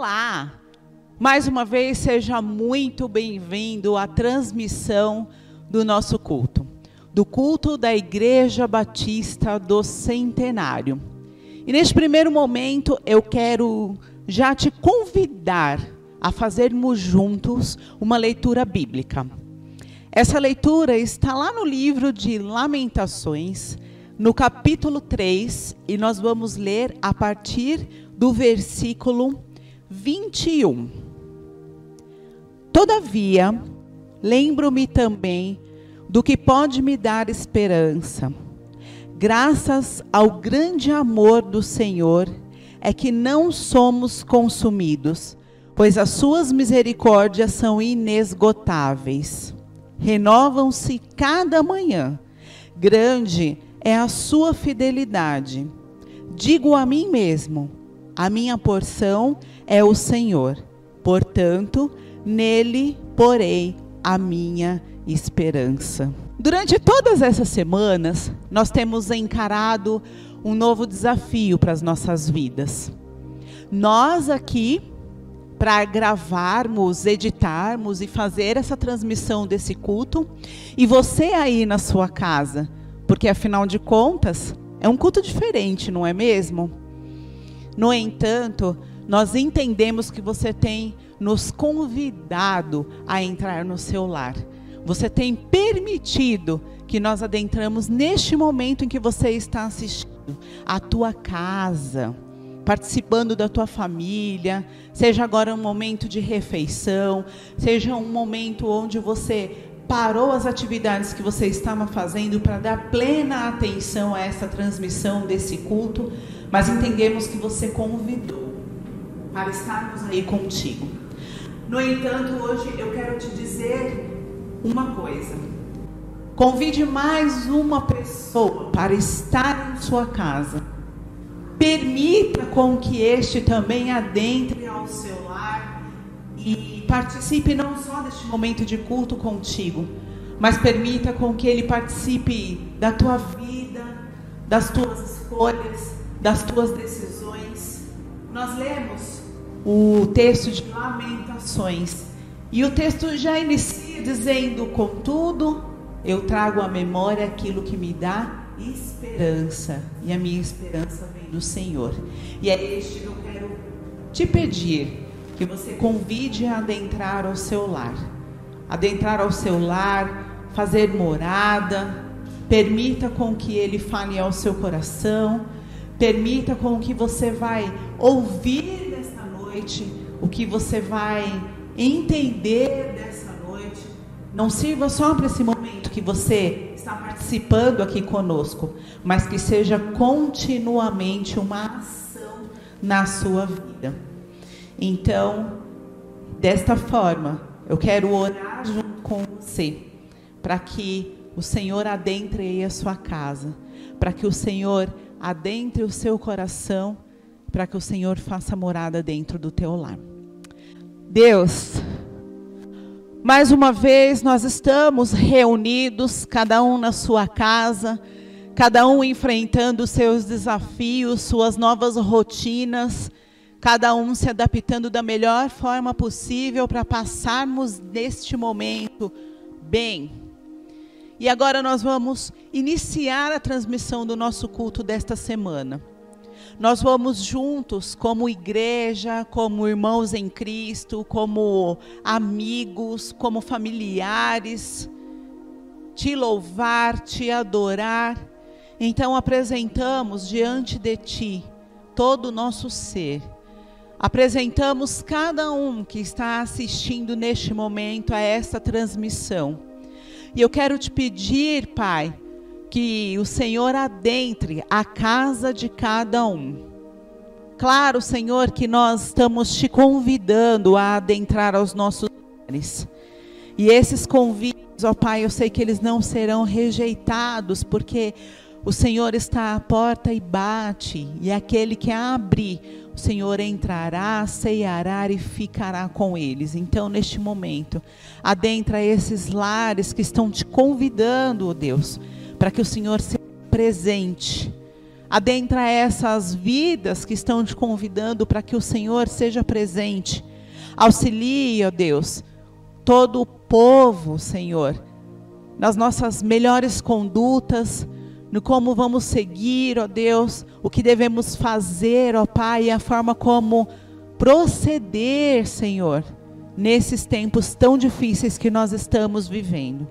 Olá! Mais uma vez, seja muito bem-vindo à transmissão do nosso culto. Do culto da Igreja Batista do Centenário. E neste primeiro momento, eu quero já te convidar a fazermos juntos uma leitura bíblica. Essa leitura está lá no livro de Lamentações, no capítulo 3, e nós vamos ler a partir do versículo 21. Todavia, lembro-me também do que pode me dar esperança. Graças ao grande amor do Senhor, é que não somos consumidos, pois as suas misericórdias são inesgotáveis. Renovam-se cada manhã. Grande é a sua fidelidade. Digo a mim mesmo, a minha porção é o Senhor. Portanto, nele porei a minha esperança. Durante todas essas semanas, nós temos encarado um novo desafio para as nossas vidas. Nós aqui, para gravarmos, editarmos e fazer essa transmissão desse culto, e você aí na sua casa, porque afinal de contas, é um culto diferente, não é mesmo? No entanto, nós entendemos que você tem nos convidado a entrar no seu lar. Você tem permitido que nós adentramos neste momento em que você está assistindo a tua casa, participando da tua família, seja agora um momento de refeição, seja um momento onde você parou as atividades que você estava fazendo para dar plena atenção a essa transmissão desse culto, mas entendemos que você convidou para estarmos aí contigo. No entanto, hoje eu quero te dizer uma coisa. Convide mais uma pessoa para estar em sua casa. Permita com que este também adentre ao seu lar e participe não só deste momento de culto contigo, mas permita com que ele participe da tua vida, das tuas escolhas, das tuas decisões. Nós lemos o texto de Lamentações e o texto já inicia dizendo: contudo, eu trago à memória aquilo que me dá esperança, e a minha esperança vem do Senhor. E é este que eu quero te pedir, que você convide a adentrar ao seu lar. Adentrar ao seu lar, fazer morada, permita com que ele fale ao seu coração, permita com que você vai ouvir desta noite, o que você vai entender dessa noite. Não sirva só para esse momento que você está participando aqui conosco, mas que seja continuamente uma ação na sua vida. Então, desta forma, eu quero orar junto com você, para que o Senhor adentre aí a sua casa, para que o Senhor adentre o seu coração, para que o Senhor faça morada dentro do teu lar. Deus, mais uma vez nós estamos reunidos, cada um na sua casa, cada um enfrentando os seus desafios, suas novas rotinas, cada um se adaptando da melhor forma possível para passarmos neste momento bem. E agora nós vamos iniciar a transmissão do nosso culto desta semana. Nós vamos juntos, como igreja, como irmãos em Cristo, como amigos, como familiares, te louvar, te adorar. Então apresentamos diante de ti todo o nosso ser. Apresentamos cada um que está assistindo neste momento a esta transmissão. E eu quero te pedir, Pai, que o Senhor adentre a casa de cada um. Claro, Senhor, que nós estamos te convidando a adentrar aos nossos lares. E esses convites, ó Pai, eu sei que eles não serão rejeitados, porque o Senhor está à porta e bate, e aquele que abre, o Senhor entrará, ceará e ficará com eles. Então, neste momento, adentra esses lares que estão te convidando, ó Deus, para que o Senhor seja presente Adentra essas vidas que estão te convidando para que o Senhor seja presente. Auxilie, ó Deus, todo o povo, Senhor, nas nossas melhores condutas, no como vamos seguir, ó Deus, o que devemos fazer, ó Pai, e a forma como proceder, Senhor, nesses tempos tão difíceis que nós estamos vivendo.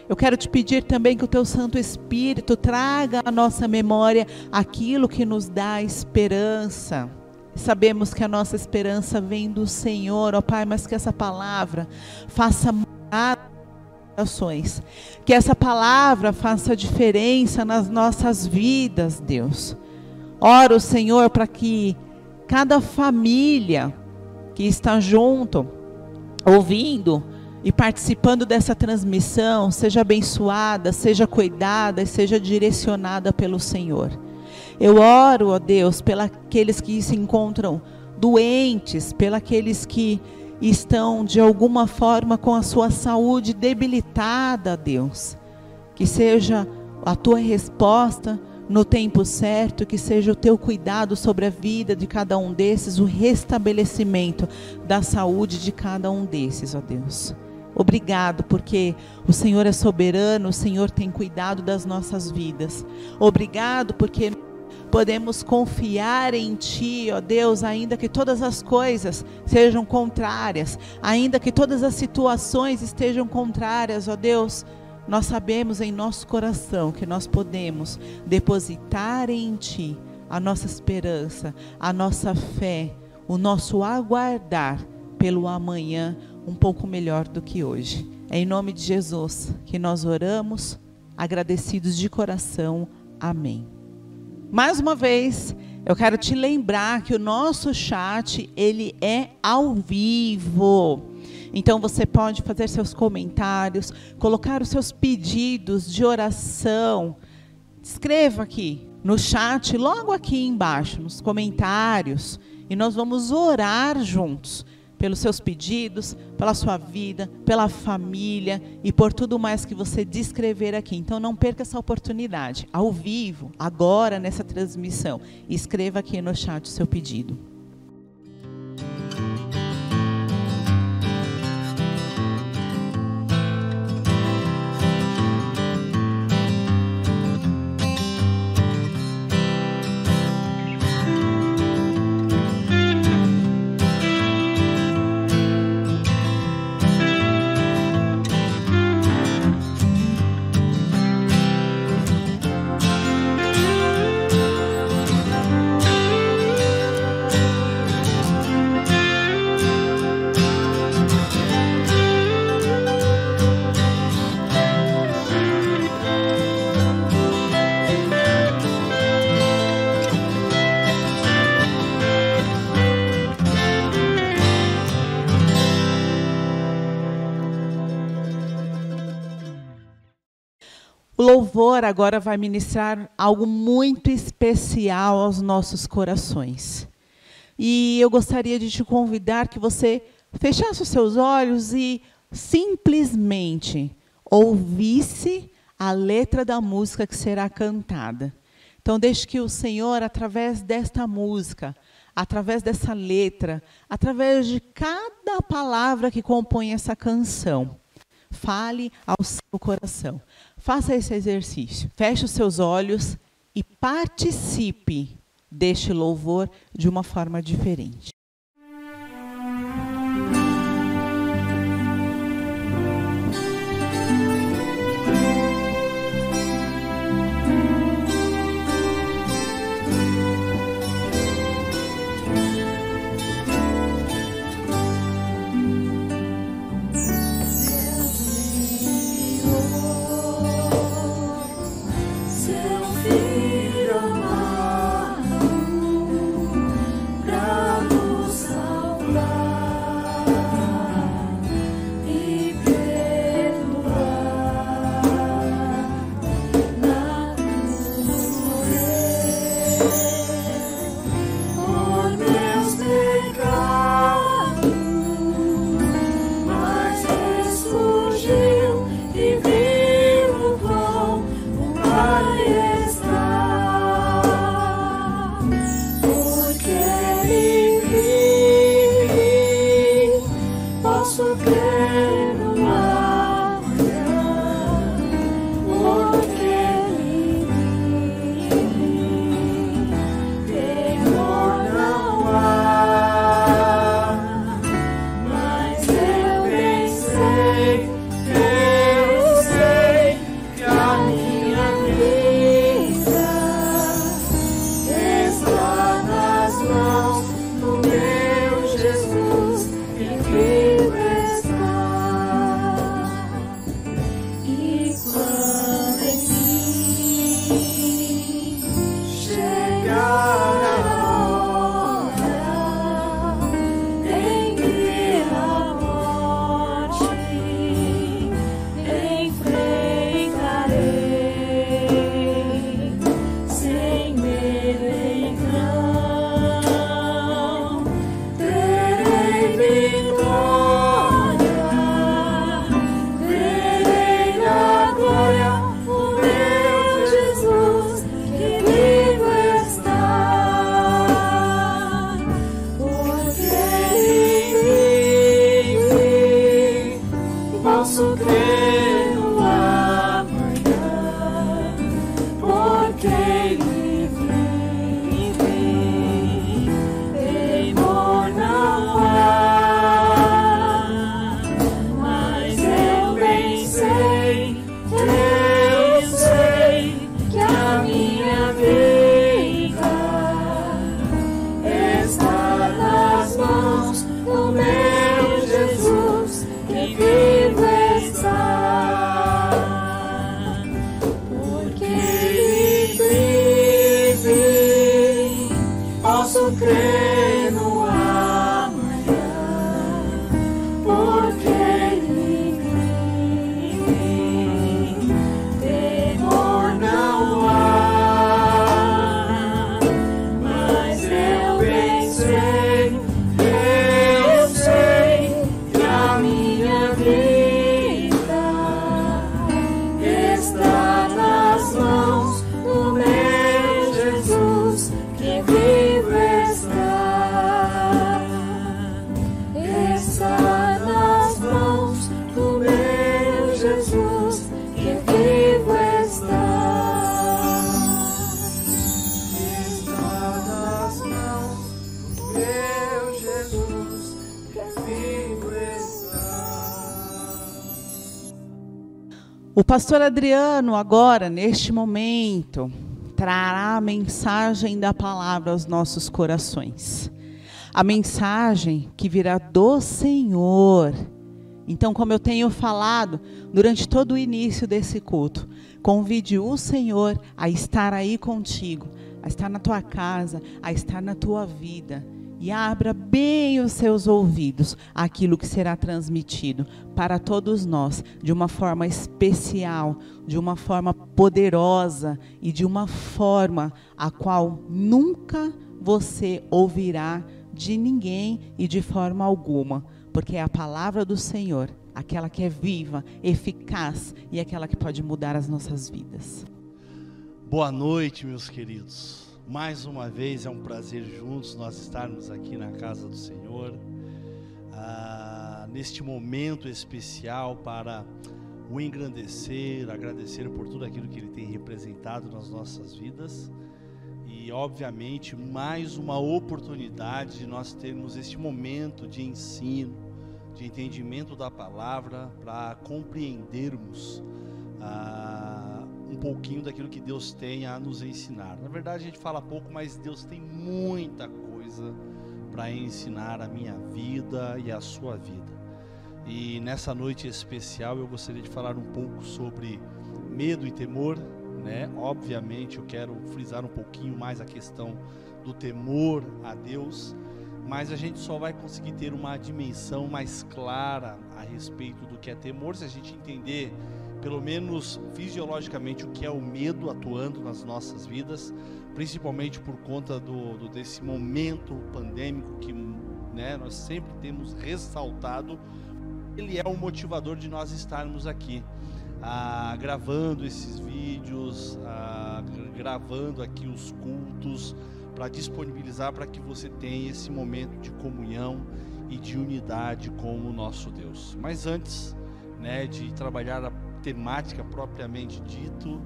Eu quero te pedir também que o Teu Santo Espírito traga à nossa memória aquilo que nos dá esperança. Sabemos que a nossa esperança vem do Senhor, ó Pai, mas que essa palavra faça morar nos corações. Que essa palavra faça diferença nas nossas vidas, Deus. Oro, Senhor, para que cada família que está junto, ouvindo e participando dessa transmissão, seja abençoada, seja cuidada e seja direcionada pelo Senhor. Eu oro, ó Deus, pelos que se encontram doentes, pelos que estão de alguma forma com a sua saúde debilitada, Deus. Que seja a Tua resposta no tempo certo, que seja o Teu cuidado sobre a vida de cada um desses, o restabelecimento da saúde de cada um desses, ó Deus. Obrigado, porque o Senhor é soberano, o Senhor tem cuidado das nossas vidas. Obrigado, porque podemos confiar em Ti, ó Deus, ainda que todas as coisas sejam contrárias, ainda que todas as situações estejam contrárias, ó Deus, nós sabemos em nosso coração que nós podemos depositar em Ti a nossa esperança, a nossa fé, o nosso aguardar pelo amanhã um pouco melhor do que hoje. É em nome de Jesus que nós oramos, agradecidos de coração. Amém. Mais uma vez, eu quero te lembrar que o nosso chat, ele é ao vivo. Então você pode fazer seus comentários, colocar os seus pedidos de oração. Escreva aqui no chat, logo aqui embaixo, nos comentários. E nós vamos orar juntos pelos seus pedidos, pela sua vida, pela família e por tudo mais que você descrever aqui. Então não perca essa oportunidade, ao vivo, agora nessa transmissão. Escreva aqui no chat o seu pedido. O louvor agora vai ministrar algo muito especial aos nossos corações. E eu gostaria de te convidar que você fechasse os seus olhos e simplesmente ouvisse a letra da música que será cantada. Então deixe que o Senhor, através desta música, através dessa letra, através de cada palavra que compõe essa canção, fale ao seu coração. Faça esse exercício. Feche os seus olhos e participe deste louvor de uma forma diferente. E vivo com o Pai está. O pastor Adriano, agora, neste momento, trará a mensagem da palavra aos nossos corações. A mensagem que virá do Senhor. Então, como eu tenho falado durante todo o início desse culto, convide o Senhor a estar aí contigo, a estar na tua casa, a estar na tua vida. E abra bem os seus ouvidos àquilo que será transmitido para todos nós, de uma forma especial, de uma forma poderosa e de uma forma a qual nunca você ouvirá de ninguém e de forma alguma, porque é a palavra do Senhor, aquela que é viva, eficaz e aquela que pode mudar as nossas vidas. Boa noite, meus queridos. Mais uma vez é um prazer juntos nós estarmos aqui na casa do Senhor, neste momento especial para o engrandecer, agradecer por tudo aquilo que Ele tem representado nas nossas vidas e, obviamente, mais uma oportunidade de nós termos este momento de ensino, de entendimento da palavra, para compreendermos um pouquinho daquilo que Deus tem a nos ensinar. Na verdade, a gente fala pouco, mas Deus tem muita coisa para ensinar a minha vida e a sua vida. E nessa noite especial eu gostaria de falar um pouco sobre medo e temor, né? Obviamente eu quero frisar um pouquinho mais a questão do temor a Deus, mas a gente só vai conseguir ter uma dimensão mais clara a respeito do que é temor se a gente entender, pelo menos fisiologicamente, o que é o medo atuando nas nossas vidas, principalmente por conta desse momento pandêmico que, né, nós sempre temos ressaltado. Ele é o motivador de nós estarmos aqui, gravando esses vídeos, gravando aqui os cultos, para disponibilizar para que você tenha esse momento de comunhão e de unidade com o nosso Deus. Mas antes, né, de trabalhar a temática propriamente dito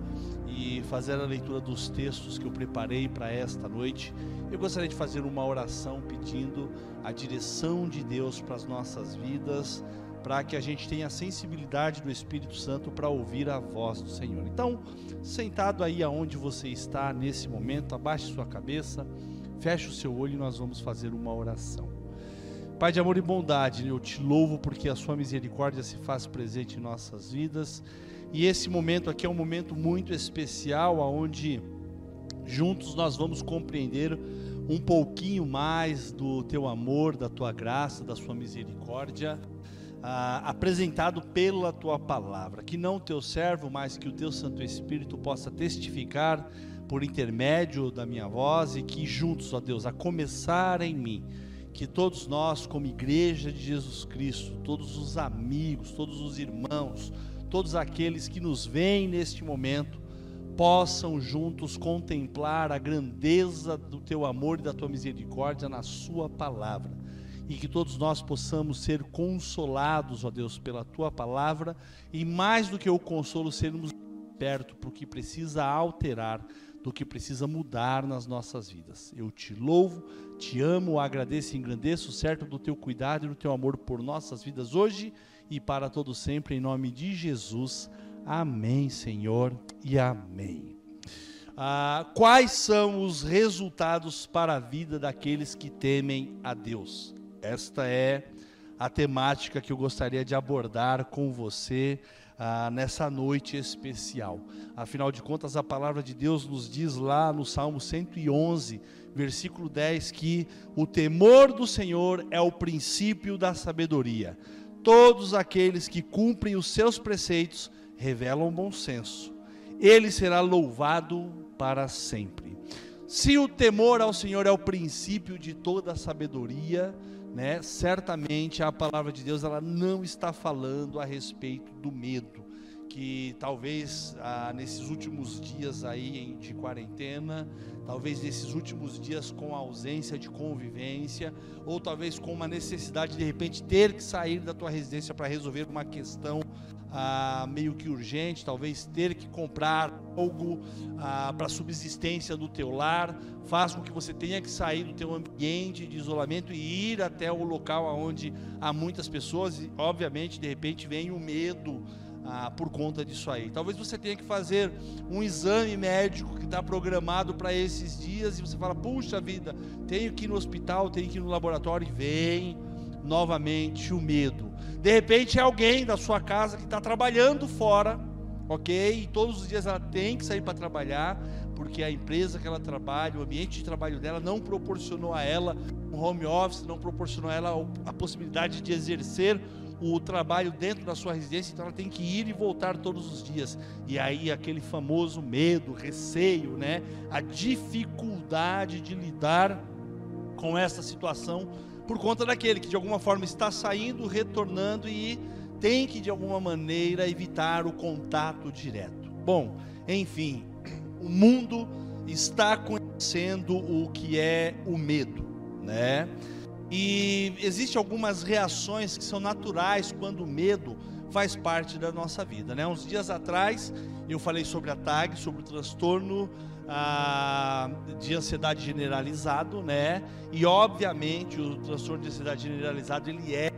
e fazer a leitura dos textos que eu preparei para esta noite, eu gostaria de fazer uma oração pedindo a direção de Deus para as nossas vidas, para que a gente tenha a sensibilidade do Espírito Santo para ouvir a voz do Senhor. Então, sentado aí aonde você está nesse momento, abaixe sua cabeça, feche o seu olho e nós vamos fazer uma oração. Pai de amor e bondade, eu te louvo porque a sua misericórdia se faz presente em nossas vidas, e esse momento aqui é um momento muito especial, onde juntos nós vamos compreender um pouquinho mais do teu amor, da tua graça, da sua misericórdia, apresentado pela tua palavra. Que não o teu servo, mas que o teu Santo Espírito possa testificar por intermédio da minha voz, e que juntos, ó Deus, a começar em mim, que todos nós, como igreja de Jesus Cristo, todos os amigos, todos os irmãos, todos aqueles que nos veem neste momento, possam juntos contemplar a grandeza do teu amor e da tua misericórdia na sua palavra, e que todos nós possamos ser consolados, ó Deus, pela tua palavra, e mais do que o consolo, sermos perto para o que precisa alterar, do que precisa mudar nas nossas vidas. Eu te louvo, te amo, agradeço e engrandeço, certo do teu cuidado e do teu amor por nossas vidas hoje e para todo sempre, em nome de Jesus. Amém, Senhor, e amém. Quais são os resultados para a vida daqueles que temem a Deus? Esta é a temática que eu gostaria de abordar com você nessa noite especial. Afinal de contas, a palavra de Deus nos diz lá no Salmo 111, versículo 10, que o temor do Senhor é o princípio da sabedoria. Todos aqueles que cumprem os seus preceitos revelam bom senso. Ele será louvado para sempre. Se o temor ao Senhor é o princípio de toda a sabedoria, né, certamente a palavra de Deus, ela não está falando a respeito do medo, que talvez nesses últimos dias aí de quarentena, talvez nesses últimos dias com a ausência de convivência, ou talvez com uma necessidade de repente ter que sair da tua residência para resolver uma questão meio que urgente, talvez ter que comprar algo para a subsistência do teu lar, faz com que você tenha que sair do teu ambiente de isolamento e ir até o local onde há muitas pessoas, e obviamente de repente vem o medo por conta disso aí. Talvez você tenha que fazer um exame médico que está programado para esses dias e você fala, puxa vida, tenho que ir no hospital, tenho que ir no laboratório, e vem novamente o medo. De repente é alguém da sua casa que está trabalhando fora, ok? E todos os dias ela tem que sair para trabalhar, porque a empresa que ela trabalha, o ambiente de trabalho dela não proporcionou a ela um home office, não proporcionou a ela a possibilidade de exercer o trabalho dentro da sua residência, então ela tem que ir e voltar todos os dias. E aí aquele famoso medo, receio, né? A dificuldade de lidar com essa situação por conta daquele que de alguma forma está saindo, retornando e tem que de alguma maneira evitar o contato direto. Bom, enfim, o mundo está conhecendo o que é o medo, né? E existem algumas reações que são naturais quando o medo faz parte da nossa vida, né? Uns dias atrás eu falei sobre a TAG, sobre o transtorno de ansiedade generalizado, né? E obviamente o transtorno de ansiedade generalizado ele é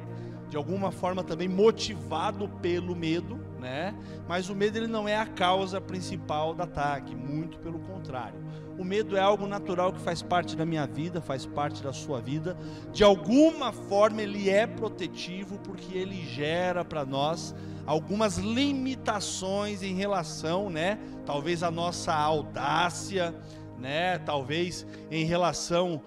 de alguma forma também motivado pelo medo, né? Mas o medo ele não é a causa principal da TAG, muito pelo contrário. O medo é algo natural que faz parte da minha vida, faz parte da sua vida. De alguma forma ele é protetivo porque ele gera para nós algumas limitações em relação, né? Talvez a nossa audácia, né? Talvez em relação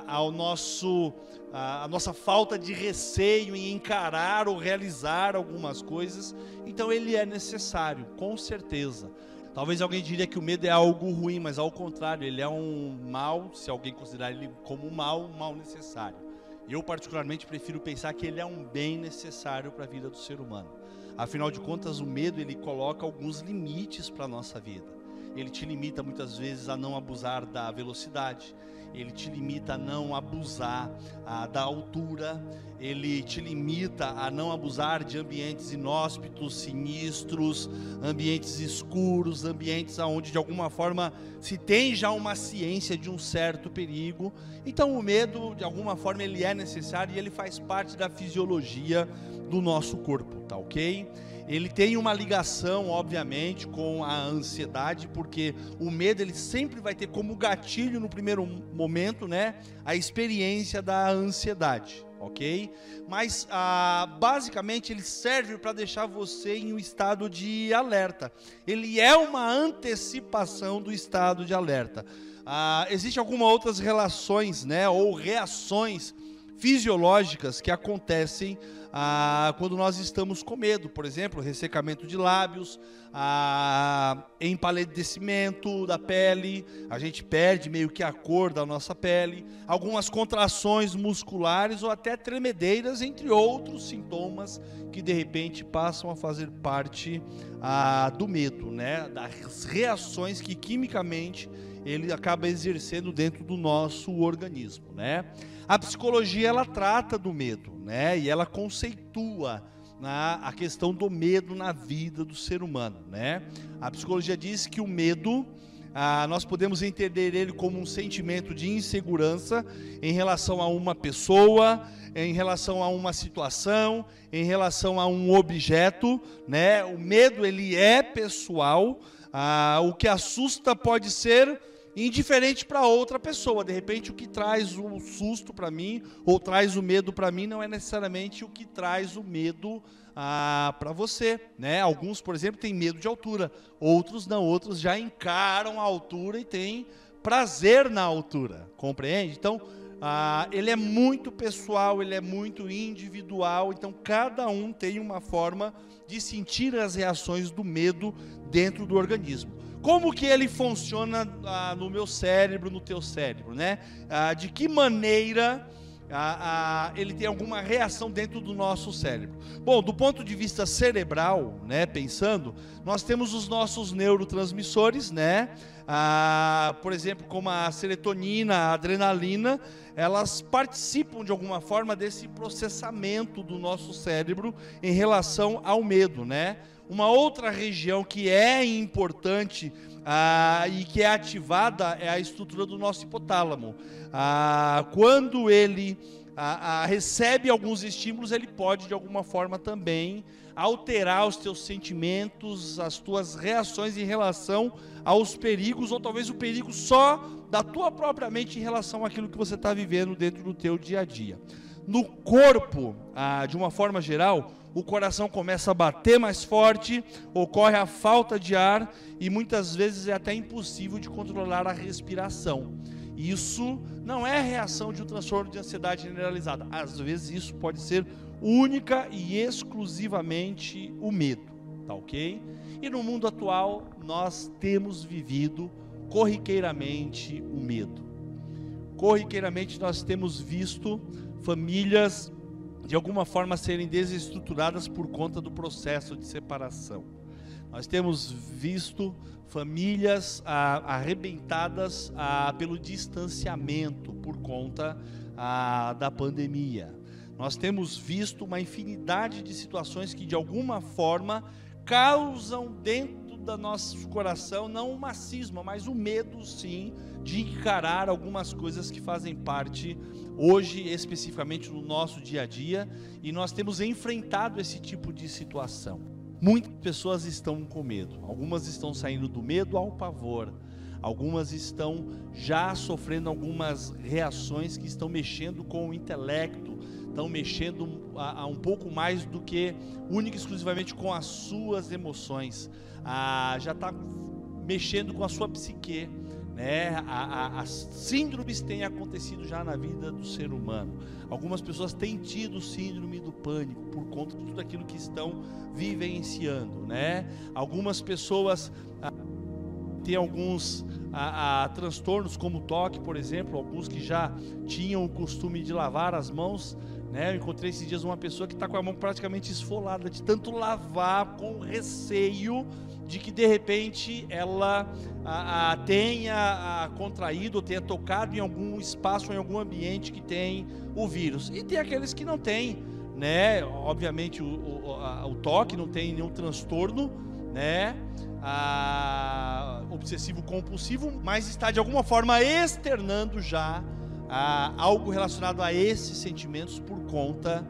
ao nosso a nossa falta de receio em encarar ou realizar algumas coisas. Então ele é necessário, com certeza. Talvez alguém diria que o medo é algo ruim, mas ao contrário, ele é um mal, se alguém considerar ele como um mal necessário. Eu particularmente prefiro pensar que ele é um bem necessário para a vida do ser humano. Afinal de contas, o medo ele coloca alguns limites para a nossa vida. Ele te limita muitas vezes a não abusar da velocidade, ele te limita a não abusar da altura, ele te limita a não abusar de ambientes inóspitos, sinistros, ambientes escuros, ambientes onde de alguma forma se tem já uma ciência de um certo perigo. Então o medo de alguma forma ele é necessário e ele faz parte da fisiologia do nosso corpo, tá ok? Ele tem uma ligação, obviamente, com a ansiedade, porque o medo ele sempre vai ter como gatilho no primeiro momento, né, a experiência da ansiedade, ok? Mas basicamente ele serve para deixar você em um estado de alerta. Ele é uma antecipação do estado de alerta. Existem algumas outras relações, né, ou reações fisiológicas que acontecem quando nós estamos com medo, por exemplo, ressecamento de lábios, empalidecimento da pele, a gente perde meio que a cor da nossa pele, algumas contrações musculares ou até tremedeiras, entre outros sintomas que de repente passam a fazer parte do medo, né? Das reações que quimicamente ele acaba exercendo dentro do nosso organismo, né? A psicologia ela trata do medo, né? E ela conceitua a questão do medo na vida do ser humano, né? A psicologia diz que o medo, nós podemos entender ele como um sentimento de insegurança em relação a uma pessoa, em relação a uma situação, em relação a um objeto, né? O medo ele é pessoal. O que assusta pode ser indiferente para outra pessoa. De repente o que traz o susto para mim ou traz o medo para mim não é necessariamente o que traz o medo para você, né? Alguns, por exemplo, têm medo de altura, outros não, outros já encaram a altura e têm prazer na altura, compreende? Então ele é muito pessoal, ele é muito individual, então cada um tem uma forma de sentir as reações do medo dentro do organismo. Como que ele funciona no meu cérebro, no teu cérebro, né? De que maneira ele tem alguma reação dentro do nosso cérebro? Bom, do ponto de vista cerebral, né, pensando, nós temos os nossos neurotransmissores, né? Por exemplo, como a serotonina, a adrenalina, elas participam de alguma forma desse processamento do nosso cérebro em relação ao medo, né? Uma outra região que é importante e que é ativada é a estrutura do nosso hipotálamo. Quando ele recebe alguns estímulos, ele pode de alguma forma também alterar os teus sentimentos, as tuas reações em relação aos perigos, ou talvez o perigo só da tua própria mente em relação àquilo que você está vivendo dentro do teu dia a dia. No corpo, de uma forma geral, o coração começa a bater mais forte, ocorre a falta de ar e muitas vezes é até impossível de controlar a respiração. Isso não é reação de um transtorno de ansiedade generalizada. Às vezes isso pode ser única e exclusivamente o medo, tá ok? E no mundo atual nós temos vivido corriqueiramente o medo. Corriqueiramente nós temos visto famílias de alguma forma serem desestruturadas por conta do processo de separação. Nós temos visto famílias arrebentadas pelo distanciamento por conta da pandemia. Nós temos visto uma infinidade de situações que de alguma forma causam dentro do nosso coração, não uma cisma, mas o medo sim, de encarar algumas coisas que fazem parte hoje, especificamente no nosso dia a dia, e nós temos enfrentado esse tipo de situação. Muitas pessoas estão com medo, algumas estão saindo do medo ao pavor, algumas estão já sofrendo algumas reações que estão mexendo com o intelecto, estão mexendo um pouco mais do que única e exclusivamente com as suas emoções, já está mexendo com a sua psique, né? As síndromes têm acontecido já na vida do ser humano. Algumas pessoas têm tido síndrome do pânico por conta de tudo aquilo que estão vivenciando, né? Algumas pessoas têm alguns transtornos como toque, por exemplo, alguns que já tinham o costume de lavar as mãos, né? Eu encontrei esses dias uma pessoa que está com a mão praticamente esfolada de tanto lavar, com receio de que de repente ela tenha contraído ou tenha tocado em algum espaço, em algum ambiente que tem o vírus. E tem aqueles que não têm, né? Obviamente o toque não tem nenhum transtorno, né? Obsessivo compulsivo, mas está de alguma forma externando já algo relacionado a esses sentimentos por conta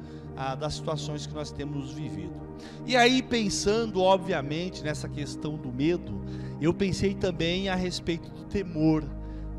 das situações que nós temos vivido. E aí, pensando obviamente nessa questão do medo, eu pensei também a respeito do temor,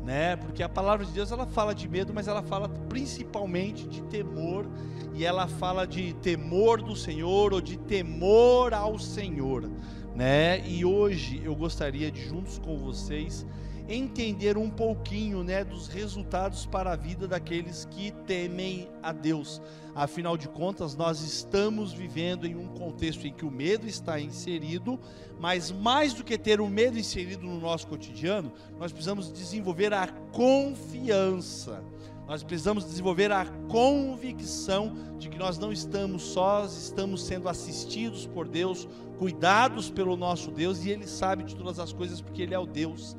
né? Porque a palavra de Deus, ela fala de medo, mas ela fala principalmente de temor, e ela fala de temor do Senhor ou de temor ao Senhor, né? E hoje eu gostaria de, juntos com vocês, entender um pouquinho, né, dos resultados para a vida daqueles que temem a Deus. Afinal de contas, nós estamos vivendo em um contexto em que o medo está inserido, mas mais do que ter o medo inserido no nosso cotidiano, nós precisamos desenvolver a confiança. Nós precisamos desenvolver a convicção de que nós não estamos sós, estamos sendo assistidos por Deus, cuidados pelo nosso Deus, e Ele sabe de todas as coisas porque Ele é o Deus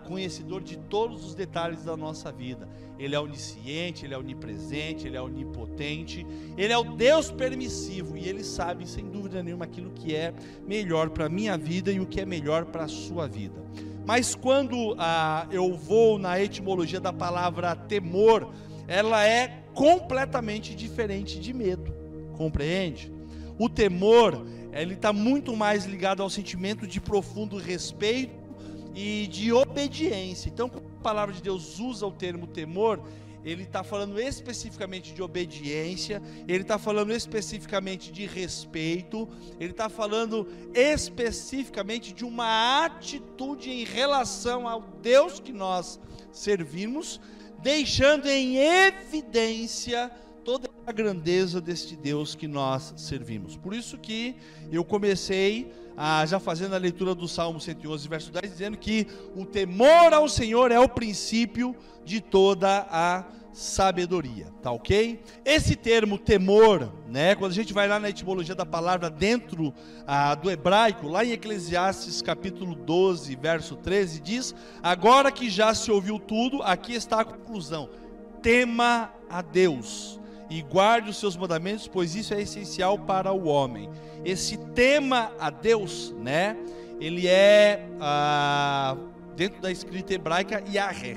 conhecedor de todos os detalhes da nossa vida. Ele é onisciente, Ele é onipresente, Ele é onipotente, Ele é o Deus permissivo, e Ele sabe sem dúvida nenhuma aquilo que é melhor para a minha vida e o que é melhor para a sua vida. Mas quando eu vou na etimologia da palavra temor, ela é completamente diferente de medo, compreende? O temor, ele está muito mais ligado ao sentimento de profundo respeito e de obediência. Então, quando a palavra de Deus usa o termo temor, ele está falando especificamente de obediência, ele está falando especificamente de respeito, ele está falando especificamente de uma atitude em relação ao Deus que nós servimos, deixando em evidência toda a grandeza deste Deus que nós servimos. Por isso que eu comecei já fazendo a leitura do Salmo 111, verso 10, dizendo que o temor ao Senhor é o princípio de toda a sabedoria, tá ok? Esse termo temor, né, quando a gente vai lá na etimologia da palavra dentro do hebraico, lá em Eclesiastes capítulo 12, verso 13, diz: agora que já se ouviu tudo, aqui está a conclusão: tema a Deus e guarde os seus mandamentos, pois isso é essencial para o homem. Esse tema a Deus, né, ele é, dentro da escrita hebraica, Yahé,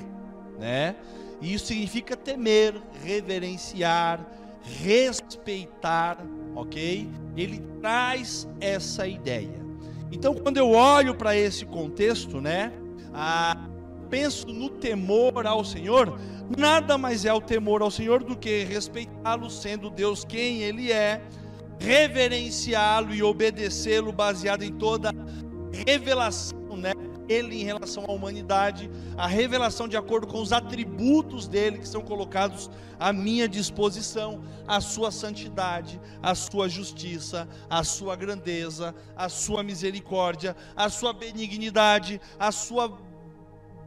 né? E isso significa temer, reverenciar, respeitar, ok? Ele traz essa ideia. Então, quando eu olho para esse contexto, né, penso no temor ao Senhor, nada mais é o temor ao Senhor do que respeitá-lo, sendo Deus quem Ele é, reverenciá-lo e obedecê-lo baseado em toda revelação, né? Ele em relação à humanidade, a revelação de acordo com os atributos dele que são colocados à minha disposição, a sua santidade, a sua justiça, a sua grandeza, a sua misericórdia, a sua benignidade, a sua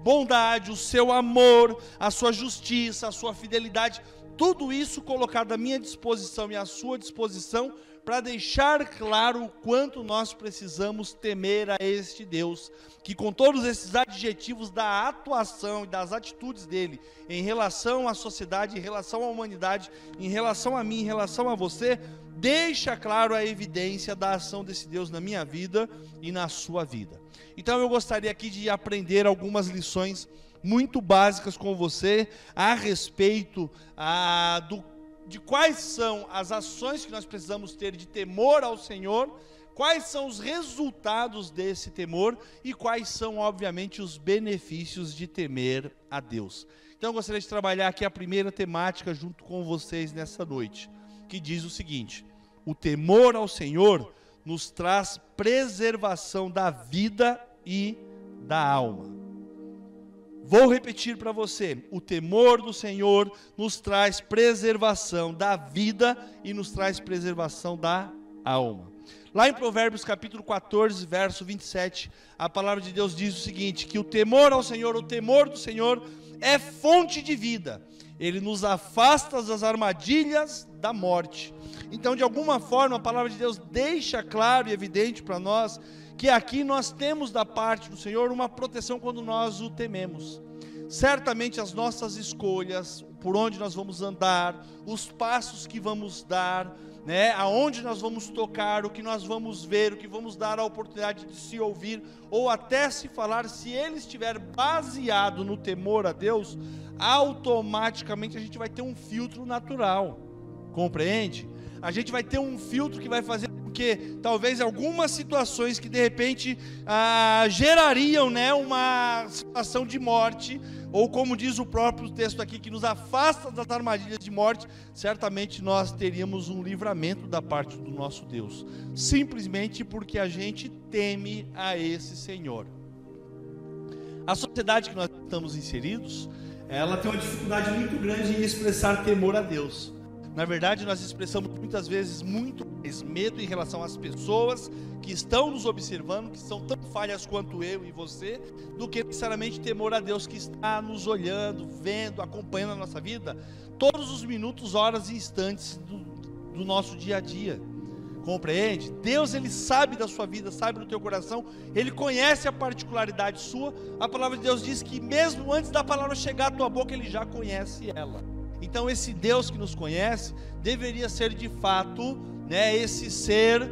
bondade, o seu amor, a sua justiça, a sua fidelidade, tudo isso colocado à minha disposição e à sua disposição para deixar claro o quanto nós precisamos temer a este Deus, que com todos esses adjetivos da atuação e das atitudes dele em relação à sociedade, em relação à humanidade, em relação a mim, em relação a você, deixa claro a evidência da ação desse Deus na minha vida e na sua vida. Então eu gostaria aqui de aprender algumas lições muito básicas com você a respeito de quais são as ações que nós precisamos ter de temor ao Senhor, quais são os resultados desse temor e quais são, obviamente, os benefícios de temer a Deus. Então eu gostaria de trabalhar aqui a primeira temática junto com vocês nessa noite, que diz o seguinte: o temor ao Senhor nos traz preservação da vida e da alma. Vou repetir para você: o temor do Senhor nos traz preservação da vida e nos traz preservação da alma. Lá em Provérbios capítulo 14, verso 27, a palavra de Deus diz o seguinte, que o temor ao Senhor, o temor do Senhor é fonte de vida. Ele nos afasta das armadilhas da morte. Então, de alguma forma, a palavra de Deus deixa claro e evidente para nós que aqui nós temos da parte do Senhor uma proteção quando nós o tememos. Certamente as nossas escolhas, por onde nós vamos andar, os passos que vamos dar, né, aonde nós vamos tocar, o que nós vamos ver, o que vamos dar a oportunidade de se ouvir, ou até se falar, se ele estiver baseado no temor a Deus, automaticamente a gente vai ter um filtro natural, compreende? A gente vai ter um filtro que vai fazer com que talvez algumas situações que de repente gerariam, né, uma situação de morte, ou como diz o próprio texto aqui, que nos afasta das armadilhas de morte, certamente nós teríamos um livramento da parte do nosso Deus, simplesmente porque a gente teme a esse Senhor. A sociedade que nós estamos inseridos, ela tem uma dificuldade muito grande em expressar temor a Deus. Na verdade, nós expressamos muitas vezes muito mais medo em relação às pessoas que estão nos observando, que são tão falhas quanto eu e você, do que necessariamente temor a Deus que está nos olhando, vendo, acompanhando a nossa vida, todos os minutos, horas e instantes do nosso dia a dia. Compreende? Deus, Ele sabe da sua vida, sabe do teu coração, Ele conhece a particularidade sua. A palavra de Deus diz que mesmo antes da palavra chegar à tua boca, Ele já conhece ela. Então esse Deus que nos conhece deveria ser de fato, né, esse ser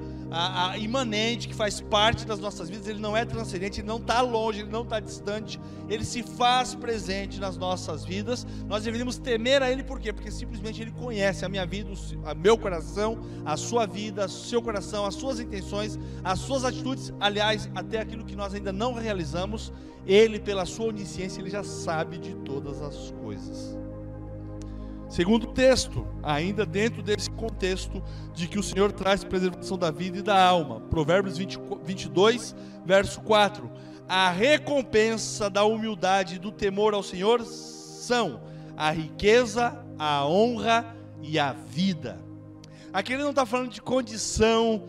imanente, que faz parte das nossas vidas. Ele não é transcendente, ele não está longe, ele não está distante, ele se faz presente nas nossas vidas. Nós deveríamos temer a ele, por quê? Porque simplesmente ele conhece a minha vida, o meu coração, a sua vida, o seu coração, as suas intenções, as suas atitudes, aliás, até aquilo que nós ainda não realizamos. Ele, pela sua onisciência, ele já sabe de todas as coisas. Segundo texto, ainda dentro desse contexto de que o Senhor traz preservação da vida e da alma, Provérbios 22, verso 4, a recompensa da humildade e do temor ao Senhor são a riqueza, a honra e a vida. Aqui ele não está falando de condição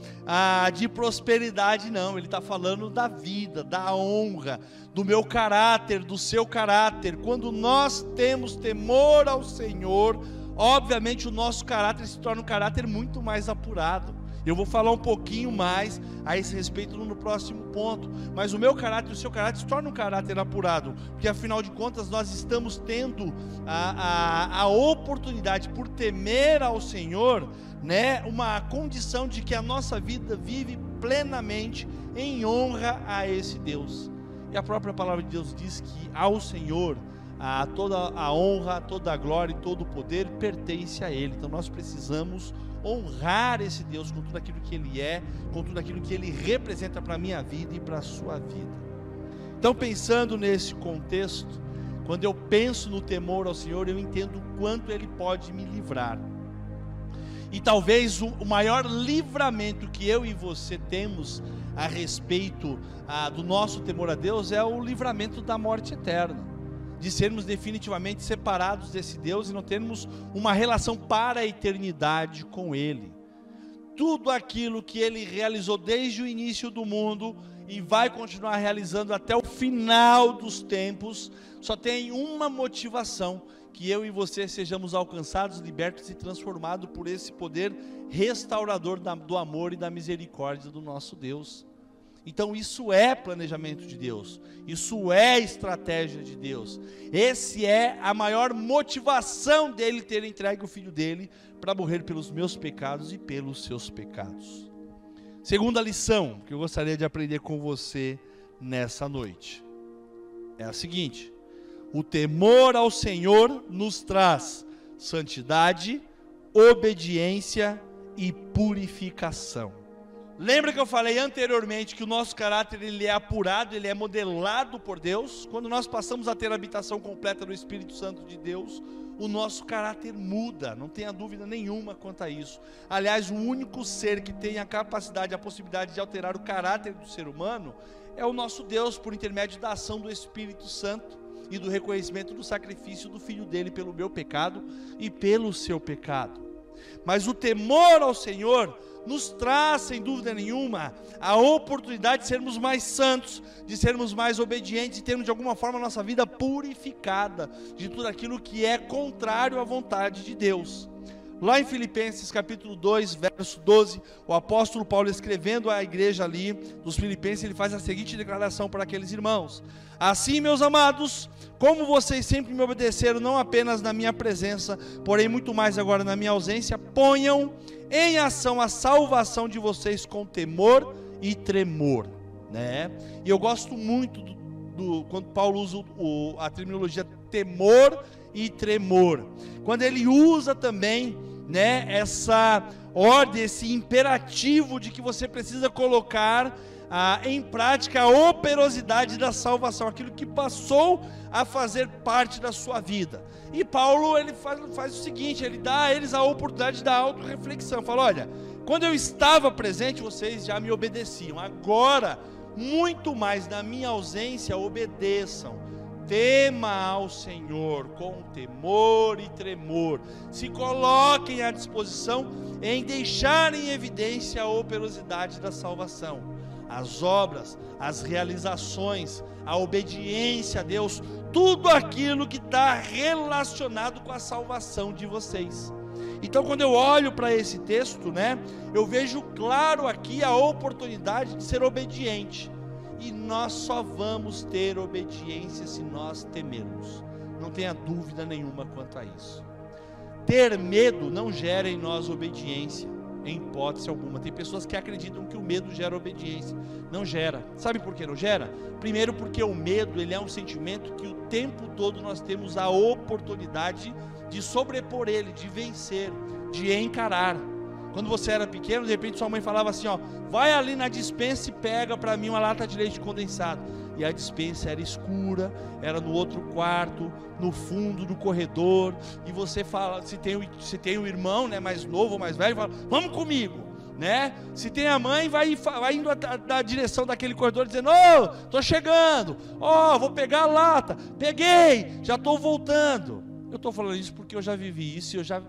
de prosperidade, não. Ele está falando da vida, da honra, do meu caráter, do seu caráter. Quando nós temos temor ao Senhor, obviamente o nosso caráter se torna um caráter muito mais apurado. Eu vou falar um pouquinho mais a esse respeito no próximo ponto. Mas o meu caráter e o seu caráter se torna um caráter apurado. Porque afinal de contas nós estamos tendo a oportunidade, por temer ao Senhor, né, uma condição de que a nossa vida vive plenamente em honra a esse Deus. E a própria palavra de Deus diz que ao Senhor toda a honra, toda a glória e todo o poder pertence a Ele. Então nós precisamos honrar esse Deus com tudo aquilo que Ele é, com tudo aquilo que Ele representa para a minha vida e para a sua vida. Então, pensando nesse contexto, quando eu penso no temor ao Senhor, eu entendo o quanto Ele pode me livrar. E talvez o maior livramento que eu e você temos a respeito do nosso temor a Deus é o livramento da morte eterna, de sermos definitivamente separados desse Deus e não termos uma relação para a eternidade com Ele. Tudo aquilo que Ele realizou desde o início do mundo e vai continuar realizando até o final dos tempos, só tem uma motivação: que eu e você sejamos alcançados, libertos e transformados por esse poder restaurador do amor e da misericórdia do nosso Deus. Então isso é planejamento de Deus, isso é estratégia de Deus, esse é a maior motivação dele ter entregue o Filho dele para morrer pelos meus pecados e pelos seus pecados. Segunda lição que eu gostaria de aprender com você nessa noite é a seguinte: o temor ao Senhor nos traz santidade, obediência e purificação. Lembra que eu falei anteriormente que o nosso caráter ele é apurado, ele é modelado por Deus? Quando nós passamos a ter a habitação completa do Espírito Santo de Deus, o nosso caráter muda, não tenha dúvida nenhuma quanto a isso. Aliás, o único ser que tem a capacidade, a possibilidade de alterar o caráter do ser humano é o nosso Deus, por intermédio da ação do Espírito Santo e do reconhecimento do sacrifício do Filho dele pelo meu pecado e pelo seu pecado. Mas o temor ao Senhor nos traz, sem dúvida nenhuma, a oportunidade de sermos mais santos, de sermos mais obedientes, de termos de alguma forma a nossa vida purificada de tudo aquilo que é contrário à vontade de Deus. Lá em Filipenses capítulo 2, verso 12, o apóstolo Paulo, escrevendo à igreja ali dos Filipenses, ele faz a seguinte declaração para aqueles irmãos: assim, meus amados, como vocês sempre me obedeceram, não apenas na minha presença, porém muito mais agora na minha ausência, ponham em ação a salvação de vocês com temor e tremor, né? E eu gosto muito quando Paulo usa a terminologia temor e tremor, quando ele usa também, né, essa ordem, esse imperativo de que você precisa colocar em prática a operosidade da salvação, aquilo que passou a fazer parte da sua vida. E Paulo ele faz o seguinte: ele dá a eles a oportunidade da autorreflexão. Fala: olha, quando eu estava presente vocês já me obedeciam, agora muito mais na minha ausência obedeçam. Tema ao Senhor com temor e tremor, se coloquem à disposição em deixar em evidência a operosidade da salvação, as obras, as realizações, a obediência a Deus, tudo aquilo que está relacionado com a salvação de vocês. Então, quando eu olho para esse texto, né, eu vejo claro aqui a oportunidade de ser obediente. E nós só vamos ter obediência se nós temermos, não tenha dúvida nenhuma quanto a isso. Ter medo não gera em nós obediência, em hipótese alguma. Tem pessoas que acreditam que o medo gera obediência, não gera. Sabe por que não gera? Primeiro, porque o medo ele é um sentimento que o tempo todo nós temos a oportunidade de sobrepor ele, de vencer, de encarar. Quando você era pequeno, de repente sua mãe falava assim, ó, vai ali na despensa e pega para mim uma lata de leite condensado. E a despensa era escura, era no outro quarto, no fundo do corredor. E você fala, se tem um irmão, né, mais novo ou mais velho, fala, vamos comigo, né? Se tem a mãe, vai indo da direção daquele corredor dizendo, ô, tô chegando, ó, vou pegar a lata, peguei, já estou voltando. Eu estou falando isso porque eu já vivi isso e eu já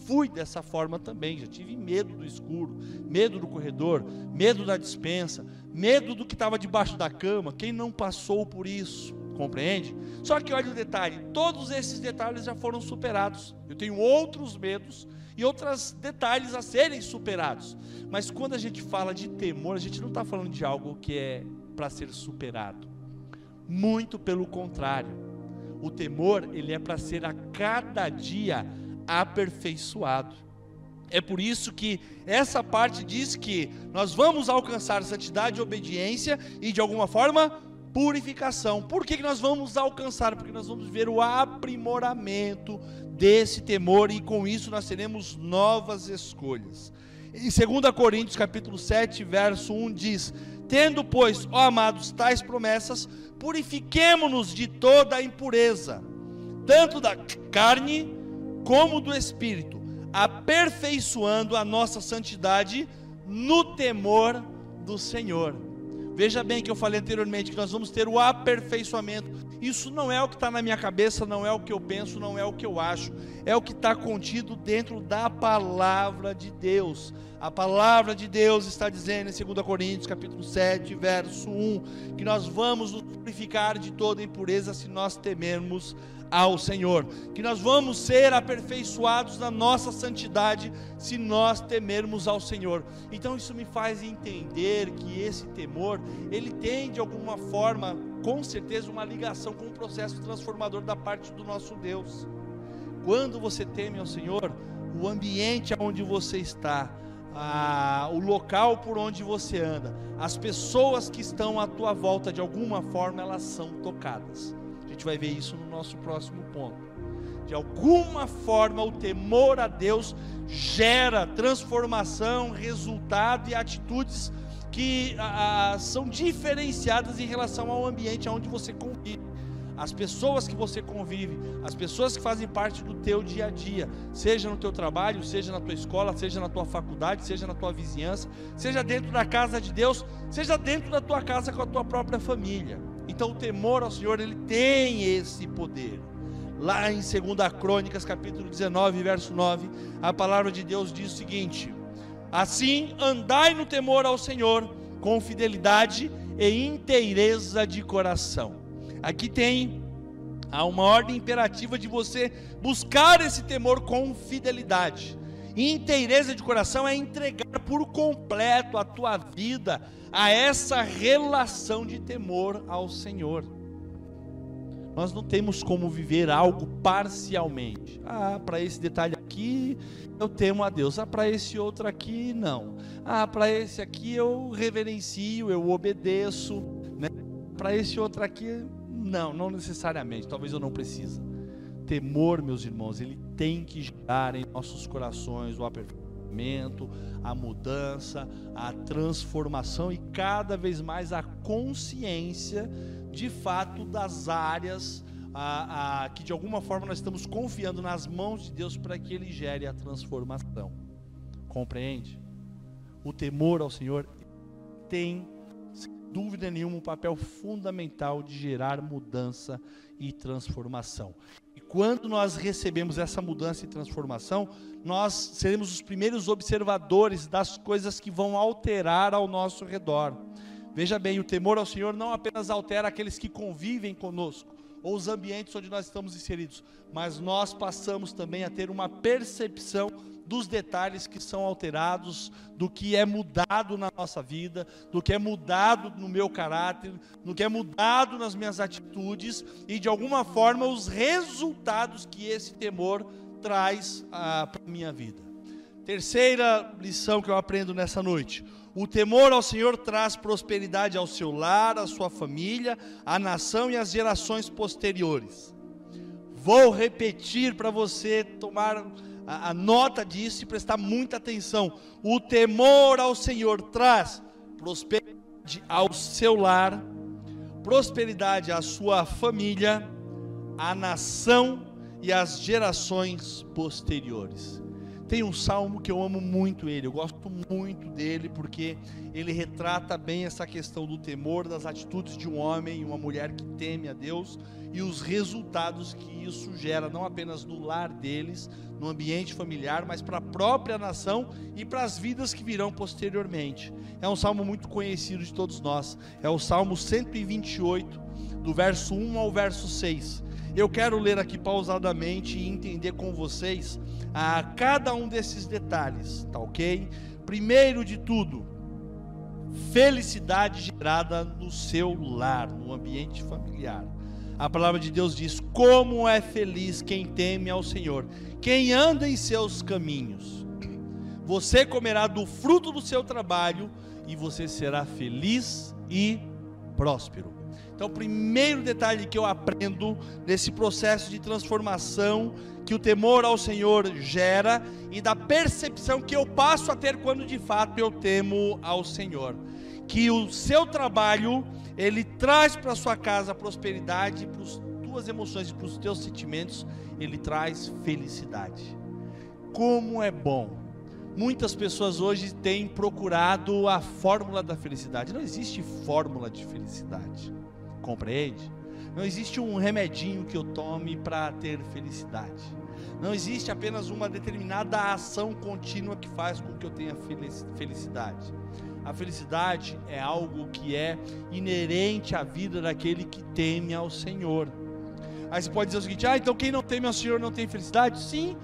fui dessa forma também, já tive medo do escuro, medo do corredor, medo da despensa, medo do que estava debaixo da cama. Quem não passou por isso, compreende? Só que olha o detalhe, todos esses detalhes já foram superados. Eu tenho outros medos e outros detalhes a serem superados, mas quando a gente fala de temor, a gente não está falando de algo que é para ser superado, muito pelo contrário. O temor, ele é para ser a cada dia aperfeiçoado. É por isso que essa parte diz que nós vamos alcançar santidade e obediência e de alguma forma purificação. Por que nós vamos alcançar? Porque nós vamos ver o aprimoramento desse temor, e com isso nós teremos novas escolhas. Em 2 Coríntios capítulo 7, verso 1 diz: tendo, pois, ó amados, tais promessas, purifiquemo-nos de toda a impureza, tanto da carne como do espírito, aperfeiçoando a nossa santidade no temor do Senhor. Veja bem que eu falei anteriormente que nós vamos ter o aperfeiçoamento. Isso não é o que está na minha cabeça, não é o que eu penso, não é o que eu acho, é o que está contido dentro da palavra de Deus. A palavra de Deus está dizendo em 2 Coríntios capítulo 7, verso 1, que nós vamos nos purificar de toda impureza se nós temermos ao Senhor, que nós vamos ser aperfeiçoados na nossa santidade se nós temermos ao Senhor. Então isso me faz entender que esse temor, ele tem de alguma forma, com certeza, uma ligação com o processo transformador da parte do nosso Deus. Quando você teme ao Senhor, o ambiente onde você está, o local por onde você anda, as pessoas que estão à tua volta, de alguma forma elas são tocadas. A gente vai ver isso no nosso próximo ponto. De alguma forma o temor a Deus gera transformação, resultado e atitudes que são diferenciadas em relação ao ambiente onde você convive. As pessoas que você convive, as pessoas que fazem parte do teu dia a dia, seja no teu trabalho, seja na tua escola, seja na tua faculdade, seja na tua vizinhança, seja dentro da casa de Deus, seja dentro da tua casa com a tua própria família. Então o temor ao Senhor, ele tem esse poder. Lá em 2 Crônicas capítulo 19, verso 9, a palavra de Deus diz o seguinte: assim andai no temor ao Senhor, com fidelidade e inteireza de coração. Aqui há uma ordem imperativa de você buscar esse temor com fidelidade. E inteireza de coração é entregar por completo a tua vida a essa relação de temor ao Senhor. Nós não temos como viver algo parcialmente. Para esse detalhe aqui eu temo a Deus, para esse outro aqui não, para esse aqui eu reverencio, eu obedeço, né? Para esse outro aqui não necessariamente, talvez eu não precise. Temor, meus irmãos, ele tem que gerar em nossos corações o aperfeiçoamento, a mudança, a transformação e cada vez mais a consciência de fato das áreas que de alguma forma nós estamos confiando nas mãos de Deus para que Ele gere a transformação. Compreende? O temor ao Senhor tem, sem dúvida nenhuma, um papel fundamental de gerar mudança e transformação. E quando nós recebemos essa mudança e transformação, nós seremos os primeiros observadores das coisas que vão alterar ao nosso redor. Veja bem, o temor ao Senhor não apenas altera aqueles que convivem conosco, ou os ambientes onde nós estamos inseridos, mas nós passamos também a ter uma percepção dos detalhes que são alterados, do que é mudado na nossa vida, do que é mudado no meu caráter, do que é mudado nas minhas atitudes, e de alguma forma os resultados que esse temor traz para a minha vida. Terceira lição que eu aprendo nessa noite: o temor ao Senhor traz prosperidade ao seu lar, à sua família, à nação e às gerações posteriores. Vou repetir para você tomar a nota disso e prestar muita atenção. O temor ao Senhor traz prosperidade ao seu lar, prosperidade à sua família, à nação e às gerações posteriores. Tem um salmo que eu amo muito ele, eu gosto muito dele porque ele retrata bem essa questão do temor, das atitudes de um homem e uma mulher que teme a Deus e os resultados que isso gera, não apenas no lar deles, no ambiente familiar, mas para a própria nação e para as vidas que virão posteriormente. É um salmo muito conhecido de todos nós, é o Salmo 128, do verso 1 ao verso 6. Eu quero ler aqui pausadamente e entender com vocês a cada um desses detalhes, tá ok? Primeiro de tudo, felicidade gerada no seu lar, no ambiente familiar. A palavra de Deus diz: como é feliz quem teme ao Senhor, quem anda em seus caminhos. Você comerá do fruto do seu trabalho e você será feliz e próspero. Então Então, o primeiro detalhe que eu aprendo nesse processo de transformação que o temor ao Senhor gera e da percepção que eu passo a ter quando de fato eu temo ao Senhor, que o seu trabalho, ele traz para sua casa prosperidade, para as tuas emoções e para os teus sentimentos, ele traz felicidade. Como é bom! Muitas pessoas hoje têm procurado a fórmula da felicidade. Não existe fórmula de felicidade, compreende? Não existe um remedinho que eu tome para ter felicidade. Não existe apenas uma determinada ação contínua que faz com que eu tenha felicidade. A felicidade é algo que é inerente à vida daquele que teme ao Senhor. Aí você pode dizer o seguinte: então quem não teme ao Senhor não tem felicidade? Sim,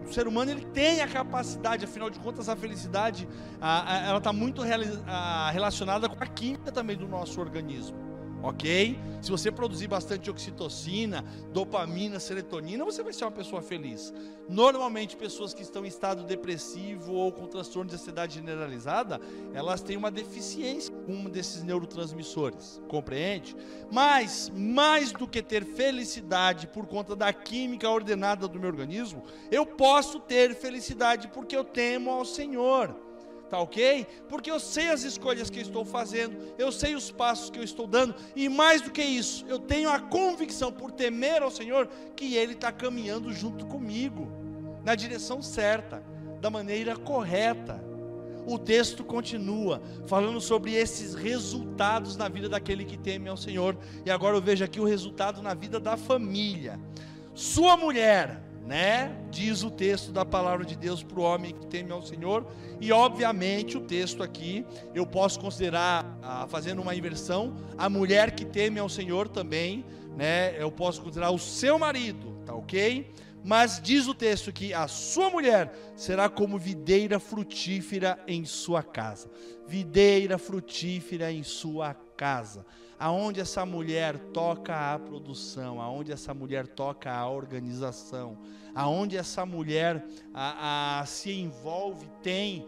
o ser humano ele tem a capacidade, afinal de contas a felicidade ela está muito relacionada com a química também do nosso organismo. Ok? Se você produzir bastante oxitocina, dopamina, serotonina, você vai ser uma pessoa feliz. Normalmente, pessoas que estão em estado depressivo ou com transtorno de ansiedade generalizada, elas têm uma deficiência com um desses neurotransmissores, compreende? Mas, mais do que ter felicidade por conta da química ordenada do meu organismo, eu posso ter felicidade porque eu temo ao Senhor. Tá ok? Porque eu sei as escolhas que eu estou fazendo, eu sei os passos que eu estou dando, e mais do que isso, eu tenho a convicção, por temer ao Senhor, que Ele está caminhando junto comigo, na direção certa, da maneira correta. O texto continua falando sobre esses resultados na vida daquele que teme ao Senhor, e agora eu vejo aqui o resultado na vida da família. Sua mulher, diz o texto da palavra de Deus para o homem que teme ao Senhor, e obviamente o texto aqui eu posso considerar, fazendo uma inversão, a mulher que teme ao Senhor também, eu posso considerar o seu marido, tá ok? Mas diz o texto que a sua mulher será como videira frutífera em sua casa. Videira frutífera em sua casa. Aonde essa mulher toca a produção, aonde essa mulher toca a organização, aonde essa mulher se envolve, tem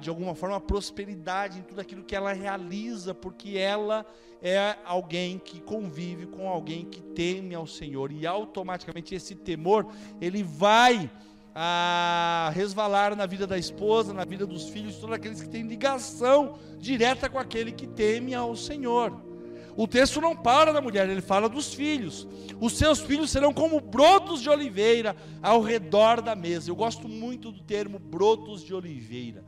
de alguma forma prosperidade em tudo aquilo que ela realiza, porque ela é alguém que convive com alguém que teme ao Senhor, e automaticamente esse temor ele vai resvalar na vida da esposa, na vida dos filhos, todos aqueles que têm ligação direta com aquele que teme ao Senhor. O texto não para da mulher, ele fala dos filhos. Os seus filhos serão como brotos de oliveira ao redor da mesa. Eu gosto muito do termo brotos de oliveira,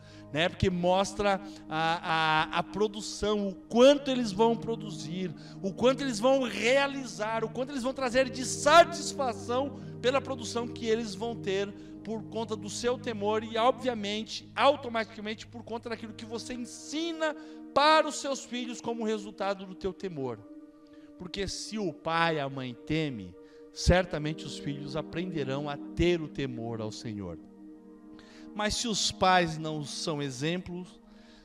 porque mostra a produção, o quanto eles vão produzir, o quanto eles vão realizar, o quanto eles vão trazer de satisfação pela produção que eles vão ter por conta do seu temor e, obviamente, automaticamente por conta daquilo que você ensina para os seus filhos como resultado do teu temor. Porque se o pai e a mãe temem, certamente os filhos aprenderão a ter o temor ao Senhor. Mas se os pais não são exemplos,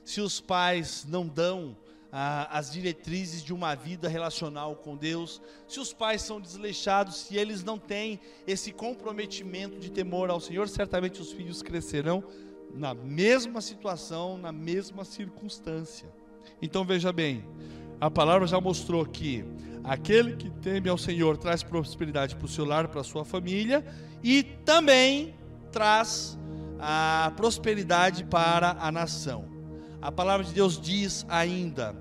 se os pais não dão as diretrizes de uma vida relacional com Deus, se os pais são desleixados, se eles não têm esse comprometimento de temor ao Senhor, certamente os filhos crescerão na mesma situação, na mesma circunstância. Então veja bem, a palavra já mostrou que aquele que teme ao Senhor traz prosperidade para o seu lar, para a sua família, e também traz a prosperidade para a nação. A palavra de Deus diz ainda,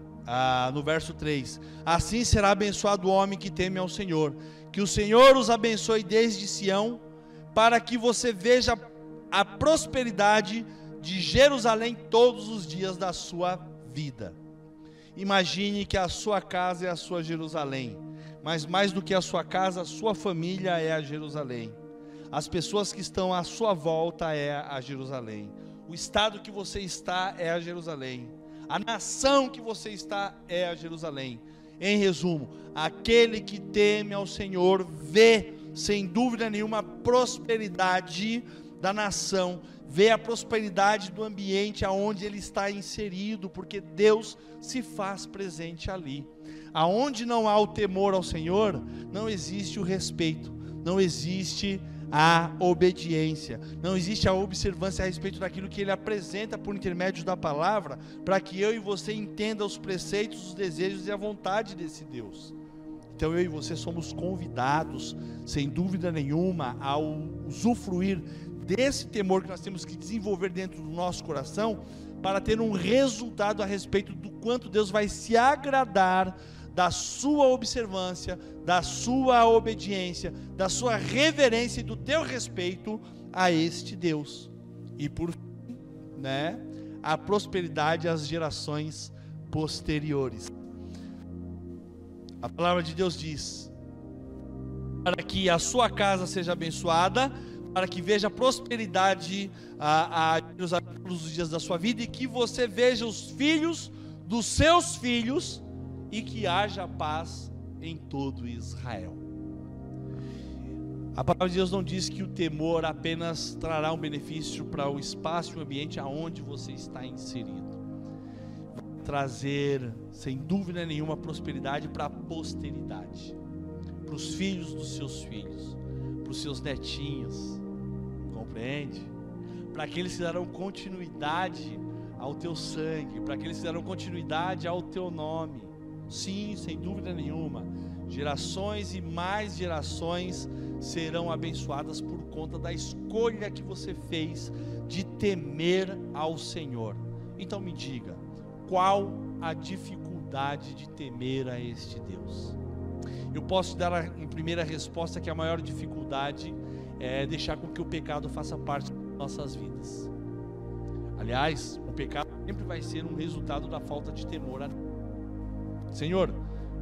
no verso 3, assim será abençoado o homem que teme ao Senhor, que o Senhor os abençoe desde Sião, para que você veja a prosperidade de Jerusalém todos os dias da sua vida. Imagine que a sua casa é a sua Jerusalém, mas mais do que a sua casa, a sua família é a Jerusalém. As pessoas que estão à sua volta é a Jerusalém. O estado que você está é a Jerusalém. A nação que você está é a Jerusalém. Em resumo, aquele que teme ao Senhor vê, sem dúvida nenhuma, a prosperidade da nação, vê a prosperidade do ambiente aonde ele está inserido, porque Deus se faz presente ali. Aonde não há o temor ao Senhor, não existe o respeito, não existe a obediência. Não existe a observância a respeito daquilo que ele apresenta por intermédio da palavra, para que eu e você entenda os preceitos, os desejos e a vontade desse Deus. Então eu e você somos convidados, sem dúvida nenhuma, a usufruir desse temor que nós temos que desenvolver dentro do nosso coração, para ter um resultado a respeito do quanto Deus vai se agradar da sua observância, da sua obediência, da sua reverência e do teu respeito a este Deus. E por fim, a prosperidade às gerações posteriores. A palavra de Deus diz: para que a sua casa seja abençoada, para que veja prosperidade nos dias da sua vida, e que você veja os filhos dos seus filhos, e que haja paz em todo Israel. A palavra de Deus não diz que o temor apenas trará um benefício para o espaço e o ambiente aonde você está inserido. Vai trazer, sem dúvida nenhuma, prosperidade para a posteridade, para os filhos dos seus filhos, para os seus netinhos, compreende? Para aqueles que darão continuidade ao teu sangue, para aqueles que darão continuidade ao teu nome. Sim, sem dúvida nenhuma, gerações e mais gerações serão abençoadas por conta da escolha que você fez de temer ao Senhor. Então me diga, qual a dificuldade de temer a este Deus? Eu posso dar em primeira resposta que a maior dificuldade é deixar com que o pecado faça parte das nossas vidas. Aliás, o pecado sempre vai ser um resultado da falta de temor a Deus. Senhor,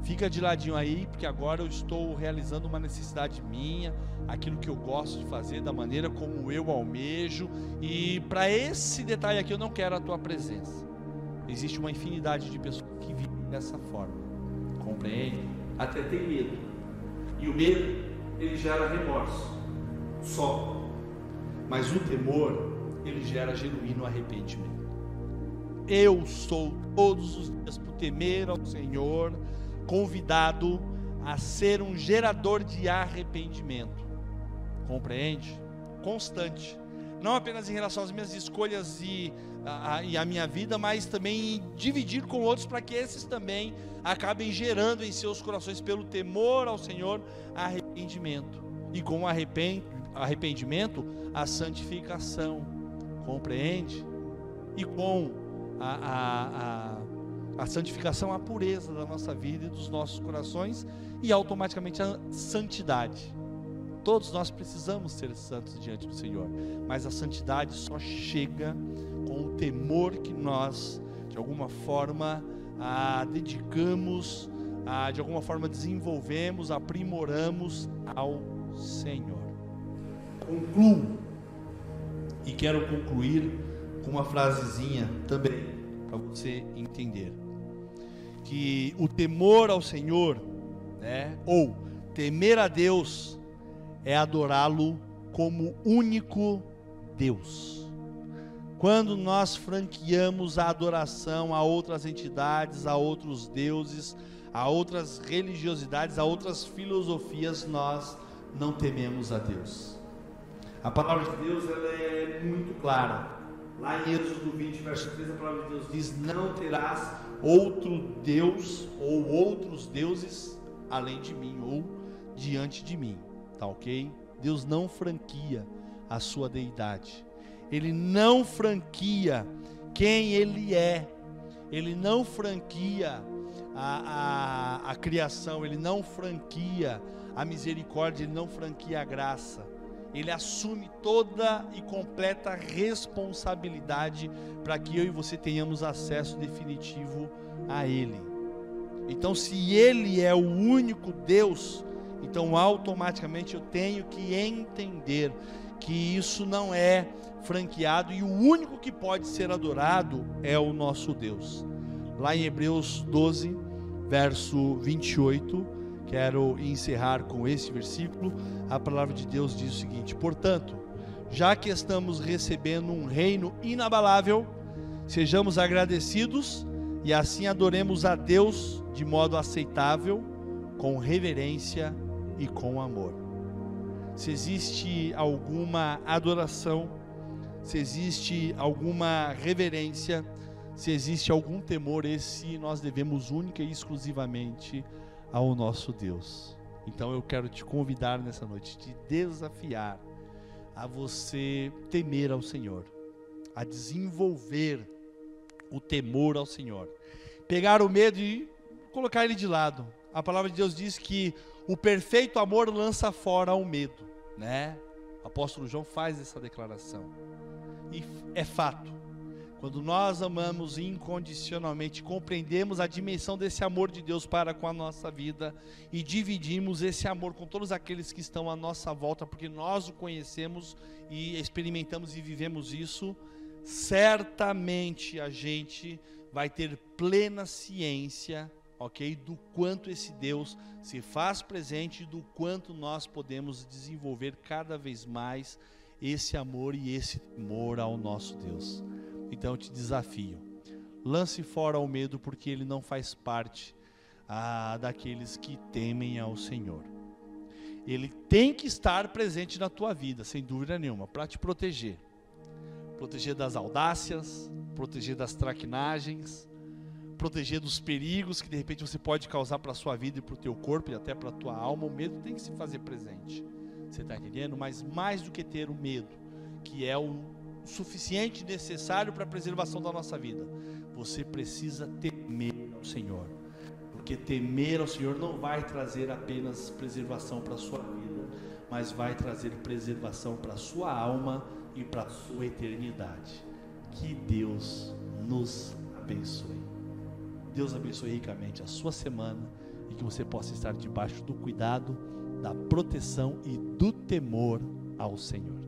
fica de ladinho aí, porque agora eu estou realizando uma necessidade minha, aquilo que eu gosto de fazer, da maneira como eu almejo, e para esse detalhe aqui eu não quero a tua presença. Existe uma infinidade de pessoas que vivem dessa forma, compreende? Até tem medo, e o medo, ele gera remorso, só, mas o temor, ele gera genuíno arrependimento. Eu sou todos os dias, por temer ao Senhor, convidado a ser um gerador de arrependimento, compreende? Constante, não apenas em relação às minhas escolhas e a minha vida, mas também em dividir com outros, para que esses também acabem gerando em seus corações, pelo temor ao Senhor, arrependimento, e com o arrependimento, a santificação, compreende? E com a santificação, a pureza da nossa vida e dos nossos corações, e automaticamente a santidade. Todos nós precisamos ser santos diante do Senhor, mas a santidade só chega com o temor que nós, de alguma forma, dedicamos, de alguma forma desenvolvemos, aprimoramos ao Senhor. Concluo, e quero concluir com uma frasezinha também, para você entender, que o temor ao Senhor, ou temer a Deus, é adorá-lo como único Deus. Quando nós franqueamos a adoração a outras entidades, a outros deuses, a outras religiosidades, a outras filosofias, nós não tememos a Deus. A palavra de Deus, ela é muito clara. Lá em Êxodo 20, verso 3, a palavra de Deus diz: não terás outro Deus ou outros deuses além de mim ou diante de mim, tá ok? Deus não franqueia a sua deidade, Ele não franqueia quem Ele é, Ele não franqueia a criação, Ele não franqueia a misericórdia, Ele não franqueia a graça. Ele assume toda e completa responsabilidade para que eu e você tenhamos acesso definitivo a Ele. Então, se Ele é o único Deus, então automaticamente eu tenho que entender que isso não é franqueado, e o único que pode ser adorado é o nosso Deus. Lá em Hebreus 12, verso 28, quero encerrar com esse versículo. A palavra de Deus diz o seguinte: portanto, já que estamos recebendo um reino inabalável, sejamos agradecidos e assim adoremos a Deus de modo aceitável, com reverência e com amor. se existe alguma adoração, se existe alguma reverência, se existe algum temor, esse nós devemos única e exclusivamente ao nosso Deus. Então eu quero te convidar nessa noite, te desafiar a você temer ao Senhor, a desenvolver o temor ao Senhor, pegar o medo e colocar ele de lado. A palavra de Deus diz que o perfeito amor lança fora o medo, né? O apóstolo João faz essa declaração, e é fato. Quando nós amamos incondicionalmente, compreendemos a dimensão desse amor de Deus para com a nossa vida e dividimos esse amor com todos aqueles que estão à nossa volta, porque nós o conhecemos e experimentamos e vivemos isso, certamente a gente vai ter plena ciência, ok, do quanto esse Deus se faz presente e do quanto nós podemos desenvolver cada vez mais esse amor e esse temor ao nosso Deus. Então eu te desafio, lance fora o medo, porque ele não faz parte daqueles que temem ao Senhor. Ele tem que estar presente na tua vida, sem dúvida nenhuma, para te proteger das audácias, proteger das traquinagens, proteger dos perigos que de repente você pode causar para a sua vida e para o teu corpo e até para a tua alma. O medo tem que se fazer presente, você está entendendo? Mas mais do que ter o medo, que é o suficiente, necessário para a preservação da nossa vida, você precisa temer ao Senhor, porque temer ao Senhor não vai trazer apenas preservação para a sua vida, mas vai trazer preservação para a sua alma e para a sua eternidade. Que Deus nos abençoe. Deus abençoe ricamente a sua semana e que você possa estar debaixo do cuidado, da proteção e do temor ao Senhor.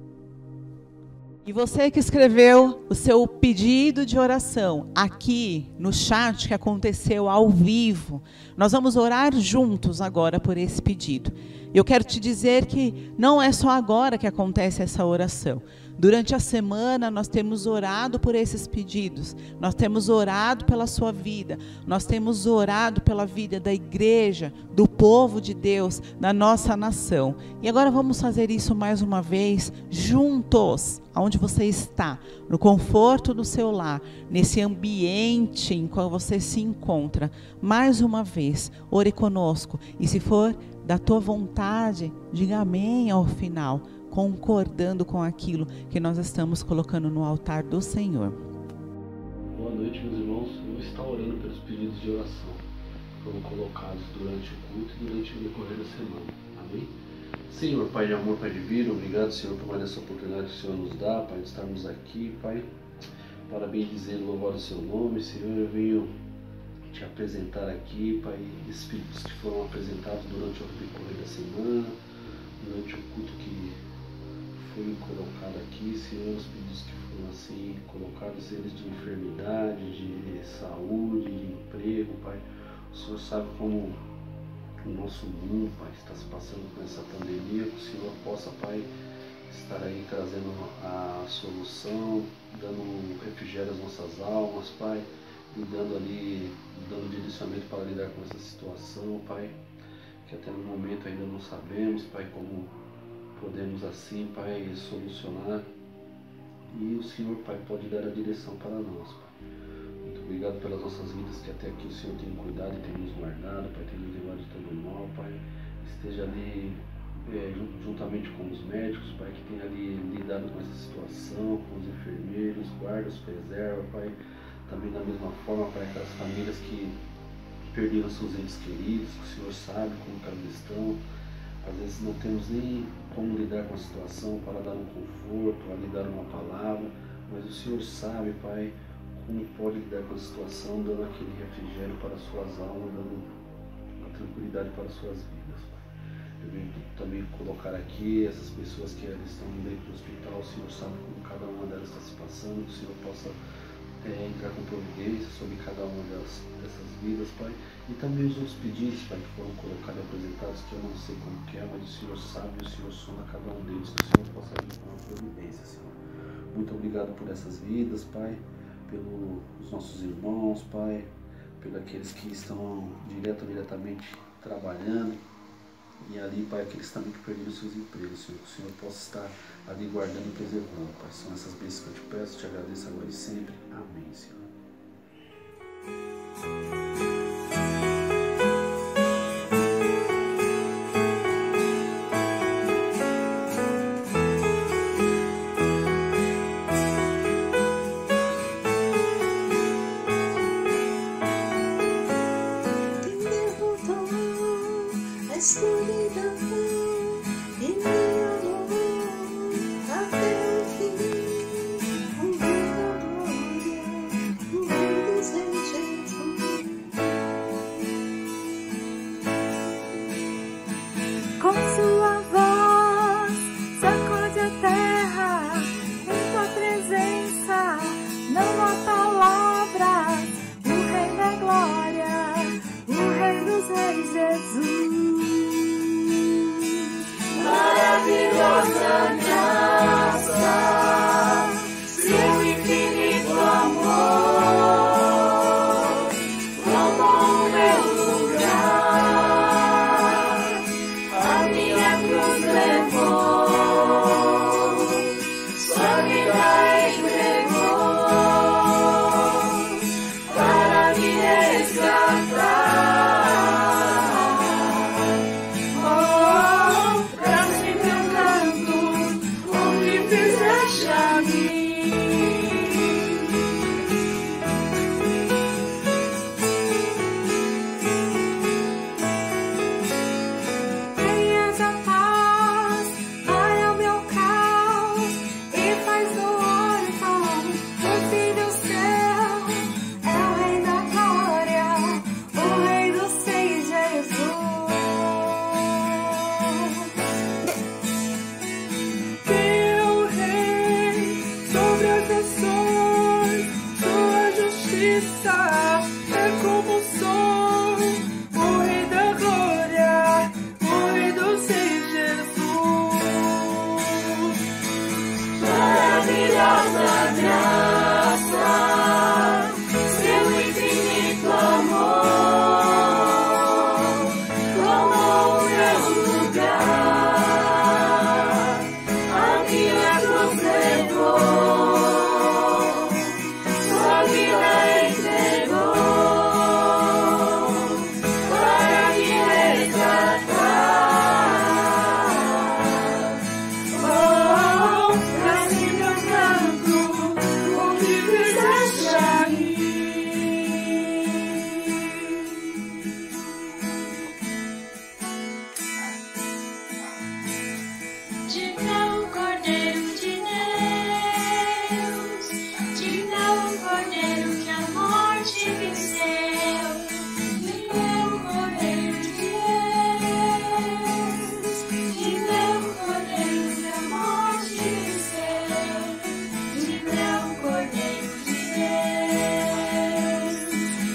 E você que escreveu o seu pedido de oração aqui no chat que aconteceu ao vivo, nós vamos orar juntos agora por esse pedido. Eu quero te dizer que não é só agora que acontece essa oração. Durante a semana nós temos orado por esses pedidos, nós temos orado pela sua vida, nós temos orado pela vida da igreja, do povo de Deus, da nossa nação. E agora vamos fazer isso mais uma vez, juntos, aonde você está, no conforto do seu lar, nesse ambiente em qual você se encontra. Mais uma vez, ore conosco, e se for da tua vontade, diga amém ao final, concordando com aquilo que nós estamos colocando no altar do Senhor. Boa noite, meus irmãos. Eu vou estar orando pelos pedidos de oração que foram colocados durante o culto e durante o decorrer da semana. Amém? Senhor, Pai de amor, Pai de vida, obrigado, Senhor, por mais essa oportunidade que o Senhor nos dá, Pai, de estarmos aqui, Pai, para bendizer e louvar o seu nome. Senhor, eu venho te apresentar aqui, Pai, esses pedidos que foram apresentados durante o decorrer da semana, durante o culto que foi colocado aqui, Senhor, os pedidos que foram assim colocados, eles de enfermidade, de saúde, de emprego, Pai. O Senhor sabe como o nosso mundo, Pai, está se passando com essa pandemia, que o Senhor possa, Pai, estar aí trazendo a solução, dando refrigério às nossas almas, Pai, e dando direcionamento para lidar com essa situação, Pai, que até no momento ainda não sabemos, Pai, como podemos assim, Pai, solucionar, e o Senhor, Pai, pode dar a direção para nós, Pai. Muito obrigado pelas nossas vidas, que até aqui o Senhor tem cuidado e tem nos guardado, Pai, tem nos levado de todo mal, Pai. Esteja ali juntamente com os médicos, Pai, que tem ali lidado com essa situação, com os enfermeiros, guarda, os preserva, Pai. Também da mesma forma, Pai, aquelas famílias que perderam seus entes queridos, que o Senhor sabe como elas estão. Às vezes não temos nem como lidar com a situação para dar um conforto, para lhe dar uma palavra, mas o Senhor sabe, Pai, como pode lidar com a situação, dando aquele refrigério para as suas almas, dando a tranquilidade para as suas vidas, Pai. Eu venho também colocar aqui essas pessoas que estão dentro do hospital, o Senhor sabe como cada uma delas está se passando, que o Senhor possa entrar com providência sobre cada uma dessas vidas, Pai. E também os outros pedidos, Pai, que foram colocados e apresentados, que eu não sei como que é, mas o Senhor sabe e o Senhor sonda cada um deles, que o Senhor possa vir com a providência, Senhor. Muito obrigado por essas vidas, Pai, pelos nossos irmãos, Pai, pelos aqueles que estão diretamente trabalhando E ali, Pai, aqueles também que perderam seus empregos, Senhor, que o Senhor possa estar ali guardando e preservando, Pai. São essas bênçãos que eu te peço, te agradeço agora e sempre. Amém, Senhor. Com sua voz sacode a terra, em tua presença não há palavras. O Rei da Glória, o Rei dos Reis, Jesus. Maravilhosa graça, seu infinito amor, como o meu lugar. Sua vida entregou para me resgatar. Oh, pra sempre eu canto o que fizeste a mim. É como o sol, o Rei da Glória, o Rei dos Reis, Jesus. Maravilhosa graça, seu infinito amor, como o meu lugar, a minha cruz levou. Sua vida entregou para me resgatar. Oh, pra sempre eu canto o que fizeste a mim. Diga o Cordeiro de Deus, diga o Cordeiro que a morte venceu. Diga o Cordeiro de Deus, diga o Cordeiro que a morte venceu. Diga o Cordeiro de Deus,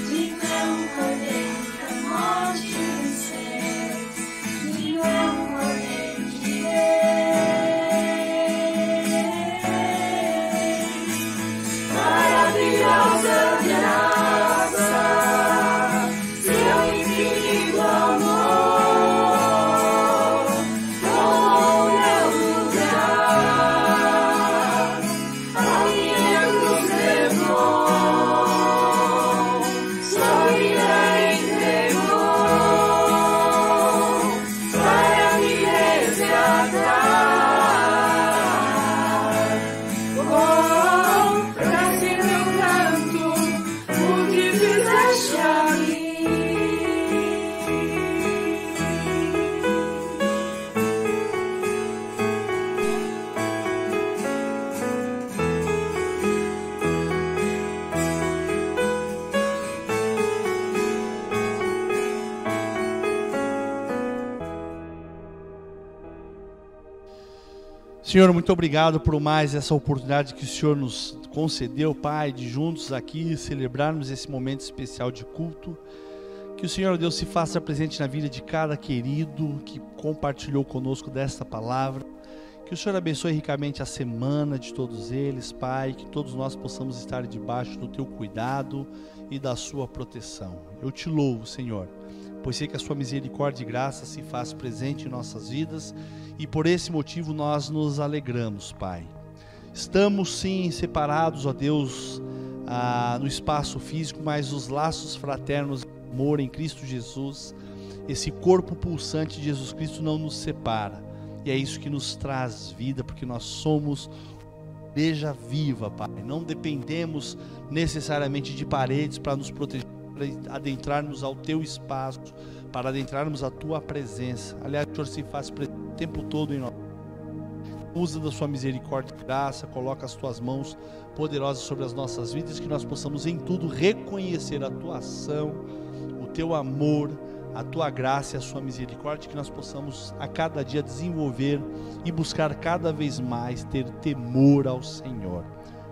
diga o Cordeiro que a morte venceu. Diga o Cordeiro de Deus. Maravilhosa graça, seu infinito amor, como o meu lugar, a minha cruz levou, sua vida entregou para me resgatar. Oh, pra sempre eu canto o que fizeste a mim. Senhor, muito obrigado por mais essa oportunidade que o Senhor nos concedeu, Pai, de juntos aqui celebrarmos esse momento especial de culto. Que o Senhor Deus se faça presente na vida de cada querido que compartilhou conosco desta palavra. Que o Senhor abençoe ricamente a semana de todos eles, Pai. Que todos nós possamos estar debaixo do Teu cuidado e da Sua proteção. Eu te louvo, Senhor, pois sei que a sua misericórdia e graça se faz presente em nossas vidas, e por esse motivo nós nos alegramos, Pai. Estamos sim separados, ó Deus, no espaço físico, mas os laços fraternos de amor em Cristo Jesus, esse corpo pulsante de Jesus Cristo não nos separa, e é isso que nos traz vida, porque nós somos igreja viva, Pai. Não dependemos necessariamente de paredes para nos proteger, para adentrarmos ao teu espaço, para adentrarmos a tua presença. Aliás, o Senhor se faz presente o tempo todo em nós. Usa da sua misericórdia e graça, coloca as tuas mãos poderosas sobre as nossas vidas, que nós possamos em tudo reconhecer a tua ação, o teu amor, a tua graça e a sua misericórdia, que nós possamos a cada dia desenvolver e buscar cada vez mais ter temor ao Senhor.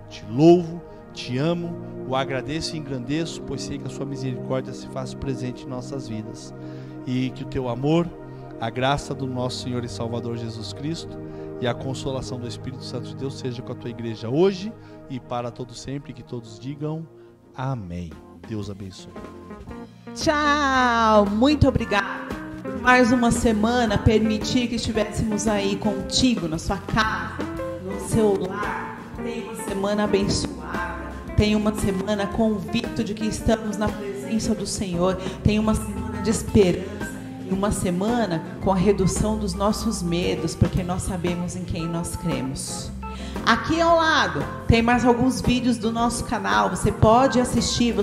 Te louvo, te amo, o agradeço e engrandeço, pois sei que a sua misericórdia se faz presente em nossas vidas, e que o teu amor, a graça do nosso Senhor e Salvador Jesus Cristo e a consolação do Espírito Santo de Deus seja com a tua igreja hoje e para todo sempre, que todos digam amém. Deus abençoe. Tchau, muito obrigada por mais uma semana permitir que estivéssemos aí contigo, na sua casa, no seu lar. Tenha uma semana abençoada, tenha uma semana convicto de que estamos na presença do Senhor, tenha uma semana de esperança, uma semana com a redução dos nossos medos, porque nós sabemos em quem nós cremos. Aqui ao lado tem mais alguns vídeos do nosso canal, você pode assistir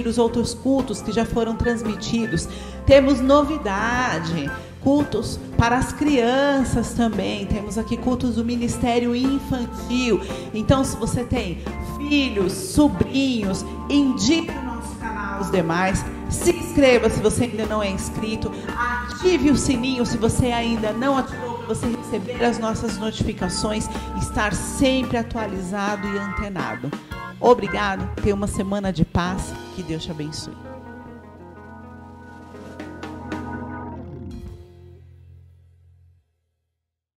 os outros cultos que já foram transmitidos. Temos novidade, cultos para as crianças também, temos aqui cultos do Ministério Infantil. Então, se você tem filhos, sobrinhos, indique o nosso canal aos demais. Se inscreva se você ainda não é inscrito, ative o sininho se você ainda não ativou, para você receber as nossas notificações, estar sempre atualizado e antenado. Obrigado, tenha uma semana de paz, que Deus te abençoe.